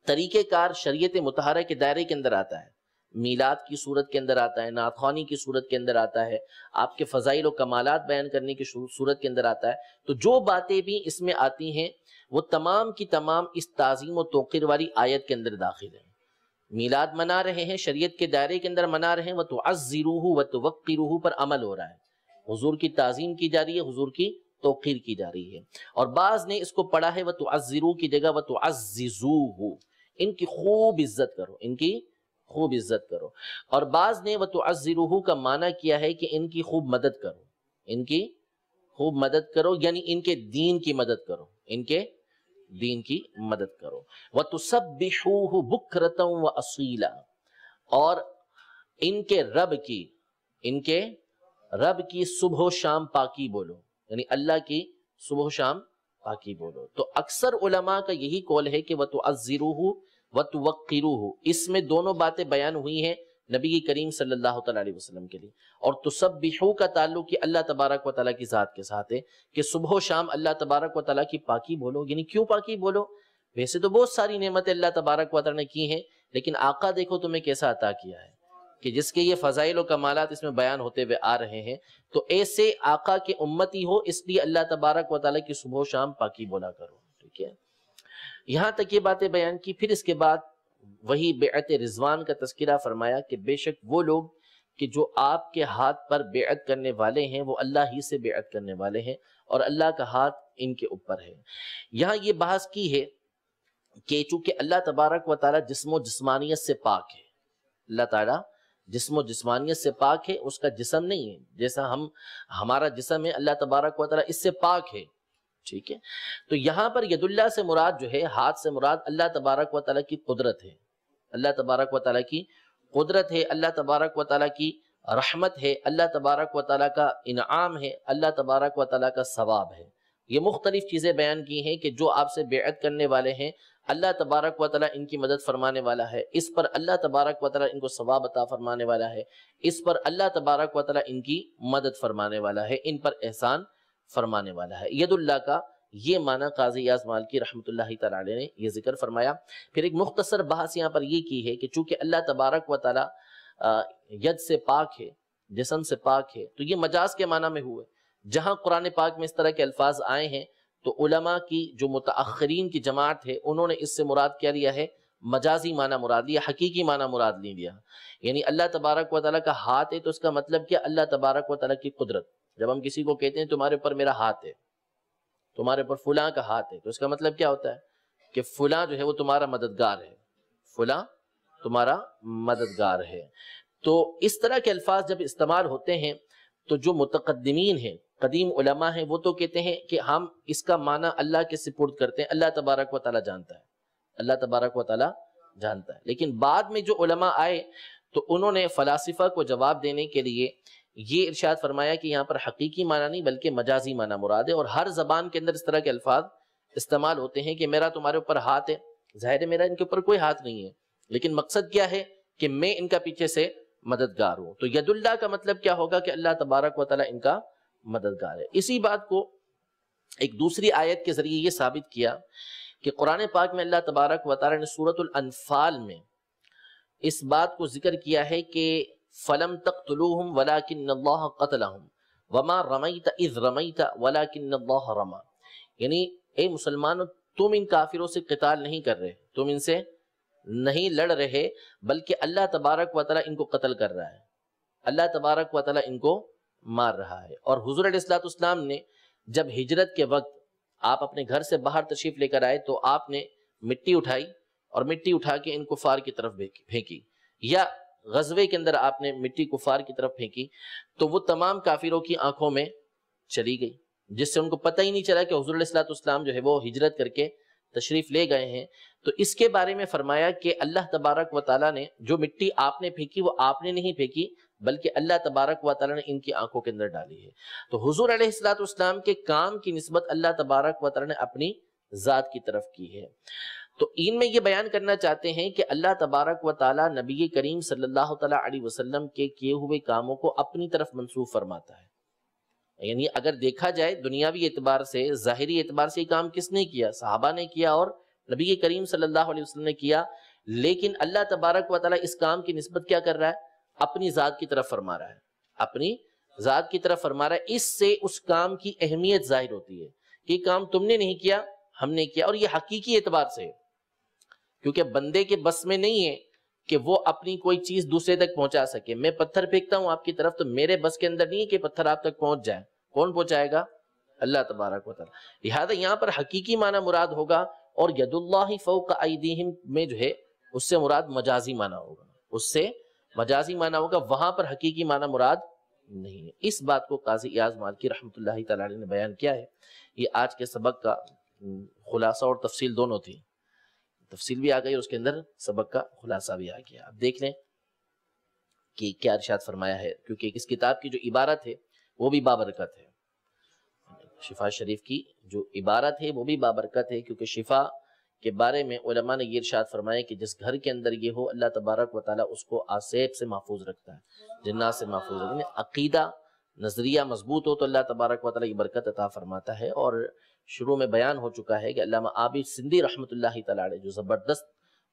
طریقہ کار شریعت مطہرہ کے دائرے کے اندر آتا ہے، میلاد کی صورت کے اندر آتا ہے، نعت خوانی کی صورت کے اندر آتا ہے، آپ کے فضائل و کمالات بیان کرنے کی صورت کے اندر آتا ہے، تو جو باتیں بھی اس میں آتی ہیں وہ تمام کی تمام اس تعظیم و توقیر والی آیت کے اندر داخل ہیں۔ میلاد منا رہے ہیں، شریعت کے دائرے کے اندر منا رہے ہیں، وَتُعَزِّرُوهُ وَتُوَقِّرُوهُ پر عمل ہو رہا ہے، حضور کی تعظیم کی جا رہی ہے، حضور کی توقیر کی جا رہی ہے۔ اور بعض نے اس کو پڑھا ہے وَتُعَزِّرُوهُ کی جگہ وَتُعَزِّزُوهُ، ان کی خوب عزت کرو، ان کی خوب عزت کرو۔ اور بعض نے وَتُعَزِّرُوهُ کا معنی کیا ہے کہ ان کی خوب مدد کرو، ان کی خوب مدد کرو، یعنی ان کے دین کی مدد کرو، ان کے دین کی مدد کرو۔ وَتُسَبِّحُوهُ بُكْرَةً وَأَصِيلًا، اور ان کے رب کی صبح و شام پاکی بولو، یعنی اللہ کی صبح و شام پاکی بولو۔ تو اکثر علماء کا یہی قول ہے کہ وَتُعَزِّرُوهُ وَتُوَقِّرُوهُ، اس میں دونوں باتیں بیان ہوئی ہیں نبی کریم صلی اللہ تعالی علیہ وسلم کے لیے۔ اور تسبحو کا تعلق یہ اللہ تبارک و تعالیٰ کی ذات کے ساتھ ہے کہ صبح و شام اللہ تبارک و تعالیٰ کی پاکی بولو، یعنی کیوں پاکی بولو؟ ویسے تو بہت ساری نعمتیں اللہ تبارک و تعالیٰ نے کی ہیں، لیکن آقا دیکھو تمہیں کیسا عطا کیا ہے، کہ جس کے یہ فضائل و کمالات اس میں بیان ہوتے ہوئے آ رہے ہیں، تو ایسے آقا کے امتی ہو، اس لیے اللہ تبارک و تعالیٰ کی صبح و شام پاکی بولا کرو، ٹھیک ہے۔ یہاں تک یہ باتیں بیان کی، پھر اس کے بعد وہی بیعت رضوان کا تذکرہ فرمایا کہ بے شک وہ لوگ کہ جو آپ کے ہاتھ پر بیعت کرنے والے ہیں وہ اللہ ہی سے بیعت کرنے والے ہیں اور اللہ کا ہاتھ ان کے اوپر ہے۔ یہاں یہ بحث کی ہے کہ چونکہ اللہ تبارک و تعالیٰ جسم و جسمانیت سے پاک ہے، اللہ تعالیٰ جسم و جسمانیت سے پاک ہے، اس کا جسم نہیں ہے جیسا ہمارا جسم ہے، اللہ تبارک و تعالیٰ اس سے پاک ہے، ٹھیک ہے۔ تو یہاں پر ید اللہ سے مراد جو ہے، ہاتھ سے مراد اللہ تبارک و تعالیٰ کی قدرت ہے، اللہ تبارک و تعالیٰ کی قدرت ہے، اللہ تبارک و تعالیٰ کی رحمت ہے، اللہ تبارک و تعالیٰ کا انعام ہے، اللہ تبارک و تعالیٰ کا ثواب ہے۔ یہ مختلف چیزیں بیان کی ہیں کہ جو آپ سے بیعت کرنے والے ہیں اللہ تبارک و تعالیٰ ان کی مدد فرمانے والا ہے، اس پر اللہ تبارک و تعالیٰ ان کو ثواب عطا فرمانے والا ہے، اس پر اللہ تبارک و تعالیٰ ان کی مدد فرمانے والا ہے، ان پر احسان فرمانے والا ہے۔ ید اللہ کا یہ معنی قاضی ایاز مالکی رحمۃ اللہ تعالی علیہ نے یہ ذکر فرمایا۔ پھر ایک مختصر بحث یہاں پر یہ کی ہے کہ چونکہ اللہ تبارک و تعالیٰ ید سے پاک ہے، جسم سے پاک ہے، تو یہ مجاز کے معنی میں ہوئے۔ جہاں قرآن پاک میں اس طرح کے الفاظ آئے ہیں تو علماء کی جو متاخرین کی جماعت ہے انہوں نے اس سے مراد کیا لیا ہے؟ مجازی معنی مراد لیا، حقیقی معنی مراد نہیں لیا۔ یعنی اللہ تبارک و تعالیٰ کا ہاتھ ہے تو اس کا مطلب کیا؟ اللہ تبارک و تعالیٰ کی قدرت۔ جب ہم کسی کو کہتے ہیں تمہارے اوپر میرا ہاتھ ہے، تمہارے اوپر فلاں کا ہاتھ ہے، تو اس کا مطلب کیا ہوتا ہے کہ فلاں جو ہے وہ تمہارا مددگار ہے، فلاں تمہارا مددگار ہے۔ تو اس طرح کے الفاظ جب استعمال ہوتے ہیں تو جو متقدمین ہیں، قدیم علماء ہیں، وہ تو کہتے ہیں کہ ہم اس کا معنی اللہ کے سپرد کرتے ہیں، اللہ تبارک و تعالیٰ جانتا ہے، اللہ تبارک و تعالیٰ جانتا ہے۔ لیکن بعد میں جو علماء آئے تو انہوں نے فلاسفہ کو جواب دینے کے لیے یہ ارشاد فرمایا کہ یہاں پر حقیقی معنی نہیں بلکہ مجازی معنی مراد ہے، اور ہر زبان کے اندر اس طرح کے الفاظ استعمال ہوتے ہیں کہ میرا تمہارے اوپر ہاتھ ہے، ظاہر ہے میرا ان کے اوپر کوئی ہاتھ نہیں ہے، لیکن مقصد کیا ہے کہ میں ان کا پیچھے سے مددگار ہوں۔ تو ید اللہ کا مطلب کیا ہوگا کہ اللہ تبارک و تعالیٰ ان کا مددگار ہے۔ اسی بات کو ایک دوسری آیت کے ذریعے یہ ثابت کیا کہ قرآن پاک میں اللہ تبارک و تعالیٰ نے سورۃ الانفال میں اس بات کو ذکر کیا ہے کہ فَلَمْ تَقْتُلُوهُمْ وَلَكِنَّ اللَّهَ قَتَلَهُمْ وَمَا رَمَيْتَ إِذْ رَمَيْتَ وَلَكِنَّ اللَّهَ رَمَى، یعنی اے مسلمانوں تم ان کافروں سے قتال نہیں کر رہے، تم ان سے نہیں لڑ رہے، بلکہ اللہ تبارک و تعالیٰ ان کو قتل کر رہا ہے، اللہ تبارک و تعالیٰ ان کو مار رہا ہے۔ اور حضور علیہ السلام نے جب ہجرت کے وقت آپ اپنے گھر سے باہر تشریف لے کر آئے تو آپ نے مٹی اٹھائی اور مٹی اٹھا کے ان کفار کی طرف پھینکی، یا غزوے کے اندر آپ نے مٹی کفار کی طرف پھینکی تو وہ تمام کافروں کی آنکھوں میں چلی گئی، جس سے ان کو پتہ ہی نہیں چلا کہ حضور علیہ السلام جو ہے وہ ہجرت کر کے تشریف لے گئے ہیں۔ تو اس کے بارے میں فرمایا کہ اللہ تبارک و تعالیٰ نے جو مٹی آپ نے پھینکی وہ آپ نے نہیں پھینکی بلکہ اللہ تبارک و تعالیٰ نے ان کی آنکھوں کے اندر ڈالی ہے۔ تو حضور علیہ السلام کے کام کی نسبت اللہ تبارک و تعالیٰ نے اپنی ذات کی طرف کی ہے۔ تو ان میں یہ بیان کرنا چاہتے ہیں کہ اللہ تبارک و تعالیٰ نبی کریم صلی اللہ تعالیٰ علیہ وسلم کے کیے ہوئے کاموں کو اپنی طرف منسوب فرماتا ہے۔ یعنی اگر دیکھا جائے دنیاوی اعتبار سے، ظاہری اعتبار سے یہ کام کس نے کیا؟ صحابہ نے کیا اور نبی کریم صلی اللہ علیہ وسلم نے کیا، لیکن اللہ تبارک و تعالیٰ اس کام کی نسبت کیا کر رہا ہے؟ اپنی ذات کی طرف فرما رہا ہے، اپنی ذات کی طرف فرما رہا ہے۔ اس سے اس کام کی اہمیت ظاہر ہوتی ہے کہ یہ کام تم نے نہیں کیا، ہم نے کیا، اور یہ حقیقی اعتبار سے ہے، کیونکہ بندے کے بس میں نہیں ہے کہ وہ اپنی کوئی چیز دوسرے تک پہنچا سکے۔ میں پتھر پھینکتا ہوں آپ کی طرف تو میرے بس کے اندر نہیں ہے کہ پتھر آپ تک پہنچ جائے، کون پہنچائے گا؟ اللہ تبارک و تعالیٰ۔ لہذا یہاں پر حقیقی معنی مراد ہوگا، اور ید اللہ فوق ایدیہم میں جو ہے اس سے مراد مجازی معنی ہوگا، اس سے مجازی معنی ہوگا، وہاں پر حقیقی معنی مراد نہیں ہے۔ اس بات کو قاضی ایاز مالکی رحمۃ اللہ تعالی علیہ نے بیان کیا ہے۔ یہ آج کے سبق کا خلاصہ اور تفصیل دونوں تھی، تفصیل بھی آ گئی اور اس کے اندر سبق کا خلاصہ بھی آ گیا۔ اب دیکھ لیں کہ کیا ارشاد فرمایا ہے، کیونکہ اس کتاب کی جو عبارت ہے وہ بھی بابرکت ہے، شفا شریف کی جو عبارت ہے وہ بھی بابرکت ہے، کیونکہ شفا کے بارے میں علماء نے یہ ارشاد فرمایا کہ جس گھر کے اندر یہ ہو اللہ تبارک و تعالیٰ اس کو آسیب سے محفوظ رکھتا ہے، جنات سے محفوظ رکھتا ہے۔ عقیدہ نظریہ مضبوط ہو تو اللہ تبارک و تعالیٰ یہ برکت عطا فرماتا ہے۔ اور شروع میں بیان ہو چکا ہے کہ علامہ عابد سندھی رحمۃ اللہ تعالیٰ علیہ جو زبردست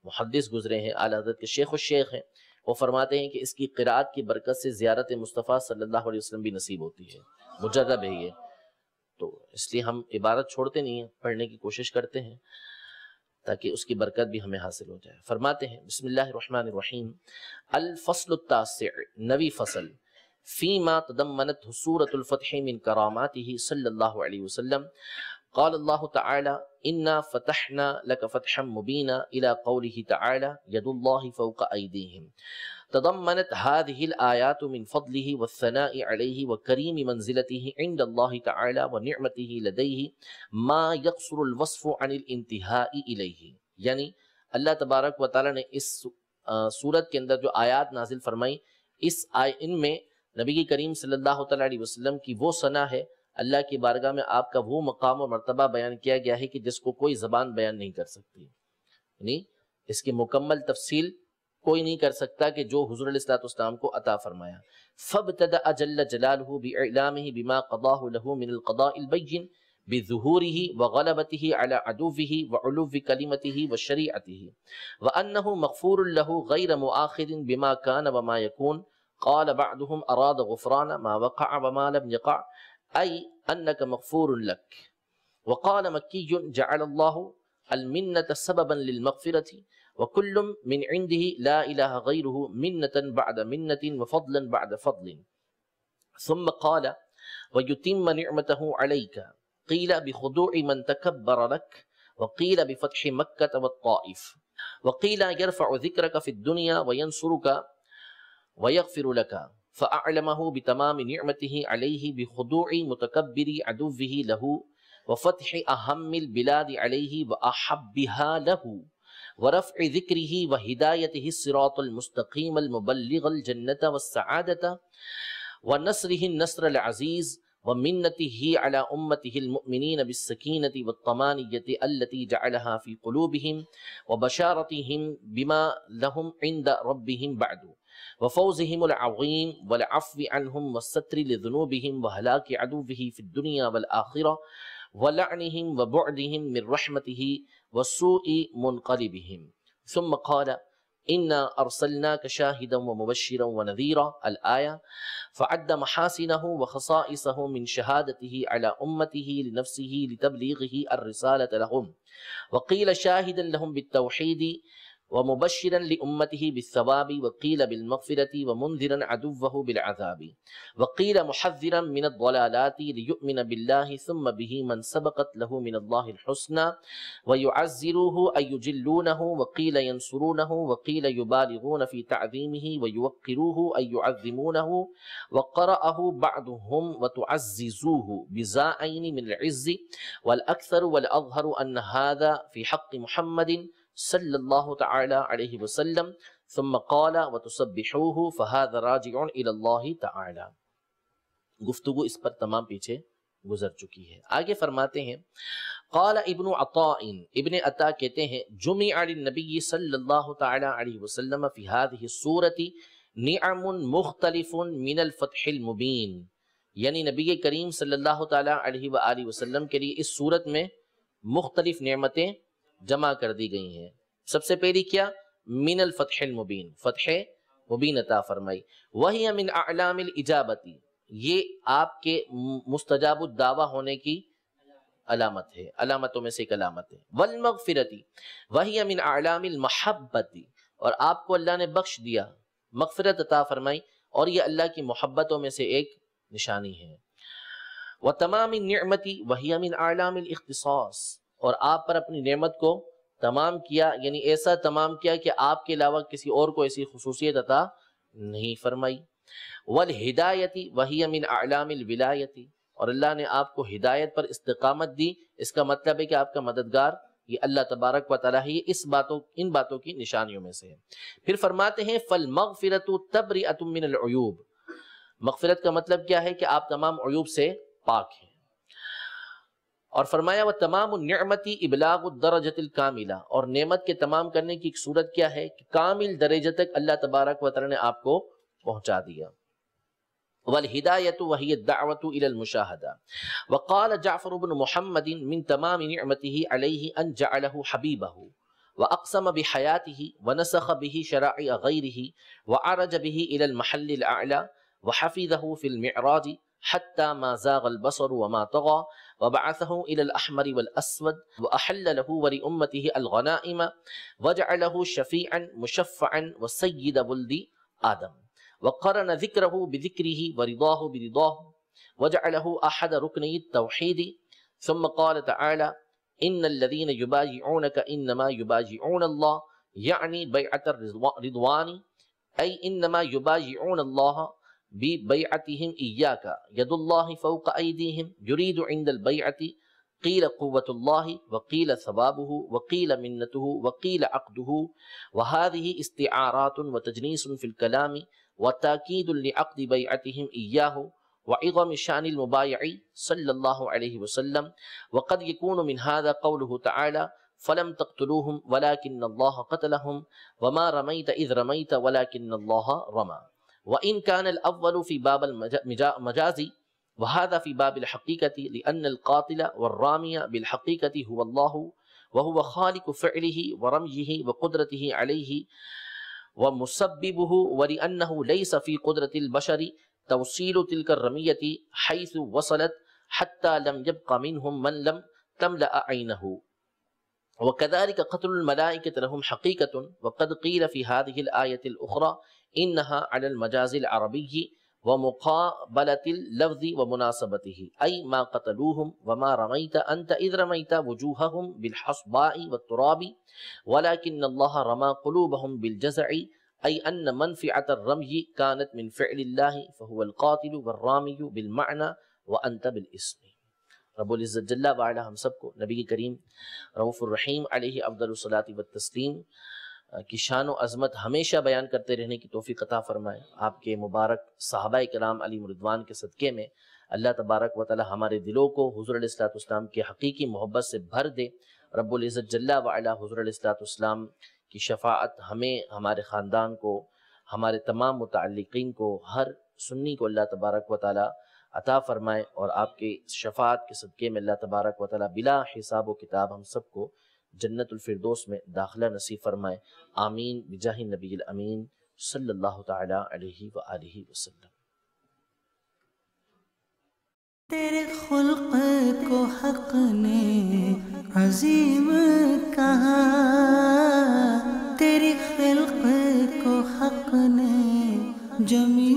محدث گزرے ہیں، اعلیٰ حضرت کے شیخ الشیخ ہیں، وہ فرماتے ہیں کہ اس کی قرآت کی برکت سے زیارت مصطفیٰ صلی اللہ علیہ وسلم بھی نصیب ہوتی ہے، مجرب ہے یہ، تو اس لیے ہم عبارت چھوڑتے نہیں ہیں، پڑھنے کی کوشش کرتے ہیں تاکہ اس کی برکت بھی ہمیں حاصل ہو جائے۔ فرماتے ہیں بسم اللہ الرحمن الرحیم، الفصل التاسع، نوی فصل، فیما تضمنته سورة الفتح من کراماته صلی اللہ علیہ وسلم، قال اللہ تعالی انا فتحنا لك فتحا مبینا الى قوله تعالی ید اللہ فوق ایدیہم، تضمنت هذه الآيات من فضله والثناء عليه وكريم منزلته عند الله تعالى ونعمته لديه ما يقصر الوصف عن الانتهاء إليه، یعنی اللہ تبارک و تعالی نے اس سورت کے اندر جو آیات نازل فرمائی، ان میں نبی کریم صلی اللہ تعالی علیہ وسلم کی وہ ثنا ہے، اللہ کی بارگاہ میں آپ کا وہ مقام و مرتبہ بیان کیا گیا ہے کہ جس کو کوئی زبان بیان نہیں کر سکتی، یعنی اس کی مکمل تفصیل کوئی نہیں کر سکتا کہ جو حضور علیہ السلام کو عطا فرمایا۔ فابتدأ جل جلالہ بإعلامہ بما قضاہ لہ من القضاء البین بظہورہ وغلبتہ علی عدوہ وعلو کلمتہ وشریعتہ وانہ مغفور لہ غیر مؤاخذ بما کان وما یکون، قال بعضهم اراد غفران ما وقع وما لم يقع ای انک مغفور لک، وقال مکی جعل اللہ المنة سببا للمغفرة وكل من عنده لا إله غيره منة بعد منة وفضلا بعد فضل، ثم قال ويتم نعمته عليك، قيل بخضوع من تكبر لك، وقيل بفتح مكة والطائف، وقيل يرفع ذكرك في الدنيا وينصرك ويغفر لك، فأعلمه بتمام نعمته عليه بخضوع متكبر عدوه له وفتح أهم البلاد عليه وأحبها له ورفع ذكره وهدايته الصراط المستقيم المبلغ الجنة والسعادة ونصره النصر العزيز ومنته على أمته المؤمنين بالسكينة والطمانية التي جعلها في قلوبهم وبشارتهم بما لهم عند ربهم بعد وفوزهم العظيم والعفو عنهم والستر لذنوبهم وهلاك عدوه في الدنيا والآخرة ولعنهم وبعدهم من رحمته وسوء منقلبهم، ثم قال إنا أرسلناك شاهدا ومبشرا ونذيرا الآية، فعد محاسنه وخصائصه من شهادته على أمته لنفسه لتبليغه الرسالة لهم، وقيل شاهدا لهم بالتوحيد ومبشرا لأمته بالثواب، وقيل بالمغفرة ومنذرا عدوه بالعذاب، وقيل محذرا من الضلالات ليؤمن بالله ثم به من سبقت له من الله الحسنى ويعزروه أي يجلونه، وقيل ينصرونه، وقيل يبالغون في تعظيمه ويوقروه أي يعظمونه، وقرأه بعضهم وتعززوه بزائين من العز، والأكثر والأظهر أن هذا في حق محمد صلی اللہ تعالی علیہ وسلم، ثم قال وتسبحوه فهذا راجع الى اللہ تعالی۔ گفتگو اس پر تمام پیچھے گزر چکی ہے۔ آگے فرماتے ہیں قال ابن عطاء، ابن عطا کہتے ہیں جمع للنبی صلی اللہ تعالی علیہ وسلم فی هذه السورة نعم مختلف من الفتح المبین، یعنی نبی کریم صلی اللہ تعالی علیہ وآلہ وسلم کے لیے اس سورت میں مختلف نعمتیں جمع کر دی گئی ہیں۔ سب سے پہلی کیا؟ من الفتح المبین، فتح مبین عطا فرمائی، وہی من اعلام الاجابتی، یہ آپ کے مستجاب الدعویٰ ہونے کی علامت ہے، علامتوں میں سے ایک علامت ہے، والمغفرتی وہی من اعلام المحبتی، اور آپ کو اللہ نے بخش دیا، مغفرت عطا فرمائی، اور یہ اللہ کی محبتوں میں سے ایک نشانی ہے، وتمام النعمتی وہی من اعلام الاختصاص، اور آپ پر اپنی نعمت کو تمام کیا، یعنی ایسا تمام کیا کہ آپ کے علاوہ کسی اور کو ایسی خصوصیت عطا نہیں فرمائی، والہدایتی وہی من اعلام الولایتی، اور اللہ نے آپ کو ہدایت پر استقامت دی، اس کا مطلب ہے کہ آپ کا مددگار یہ اللہ تبارک و تعالیٰ ہے، ان باتوں کی نشانیوں میں سے ہے۔ پھر فرماتے ہیں فالمغفرۃ تبرئۃ من العیوب، مغفرت کا مطلب کیا ہے کہ آپ تمام عیوب سے پاک ہیں، اور فرمایا وتمام النعمت ابلاغ الدرجۃ الکاملہ، اور نعمت کے تمام کرنے کی ایک صورت کیا ہے کہ کامل درجے تک اللہ تبارک و تعالی نے آپ کو پہنچا دیا، والہدایۃ وہی الدعوۃ الی المشاہدہ، وقال جعفر بن محمد من تمام نعمته علیہ ان جعلہ حبیبہ، وأقسم بحياته ونسخ به شرائع غيره وعرج به إلى المحل الأعلى وحفظه في المعراج حتى ما زاغ البصر وما طغى وبعثه إلى الأحمر والأسود وأحل له ولأمته الغنائم وجعله شفيعا مشفعا وسيد ولد آدم وقرن ذكره بذكره ورضاه برضاه وجعله أحد ركني التوحيد. ثم قال تعالى إن الذين يبايعونك إنما يبايعون الله يعني بيعة الرضوان أي إنما يبايعون الله ببيعتهم إياك يد الله فوق أيديهم يريد عند البيعة قيل قوة الله وقيل ثوابه وقيل منته وقيل عقده وهذه استعارات وتجنيس في الكلام وتأكيد لعقد بيعتهم إياه وعظم شأن المبايع صلى الله عليه وسلم. وقد يكون من هذا قوله تعالى فلم تقتلوهم ولكن الله قتلهم وما رميت إذ رميت ولكن الله رمى. وإن كان الأول في باب المجاز وهذا في باب الحقيقة لأن القاتل والرامي بالحقيقة هو الله وهو خالق فعله ورميه وقدرته عليه ومسببه ولأنه ليس في قدرة البشر توصيل تلك الرمية حيث وصلت حتى لم يبق منهم من لم تملأ عينه. وكذلك قتل الملائكة لهم حقيقة وقد قيل في هذه الآية الأخرى إنها على المجاز العربي ومقابلة اللفظ ومناسبته أي ما قتلوهم وما رميت أنت إذ رميت وجوههم بالحصباء والتراب ولكن الله رمى قلوبهم بالجزع أي أن منفعة الرمي كانت من فعل الله فهو القاتل والرامي بالمعنى وأنت بالاسم. رب العزت جل وعلا ہم سب کو نبی کریم رؤوف الرحیم علیہ افضل الصلاۃ والتسلیم کی شان و عظمت ہمیشہ بیان کرتے رہنے کی توفیق عطا فرمائے. آپ کے مبارک صحابہ کرام علیہم رضوان کے صدقے میں اللہ تبارک و تعالی ہمارے دلوں کو حضور علیہ الصلوۃ والسلام کی حقیقی محبت سے بھر دے. رب العزت جل وعلا حضور علیہ الصلوۃ والسلام کی شفاعت ہمیں، ہمارے خاندان کو، ہمارے تمام متعلقین کو، ہر سنی کو اللہ تبارک و تعالی عطا فرمائے اور آپ کے شفاعت کے صدقے میں اللہ تبارک و تعالی بلا حساب و کتاب ہم سب کو جنت الفردوس میں داخلہ نصیب فرمائے. آمین بجاہ نبی الامین صلی اللہ تعالی علیہ وآلہ وسلم. تیرے خلق کو حق نے عظیم کہا، تیری خلق کو حق نے جمیل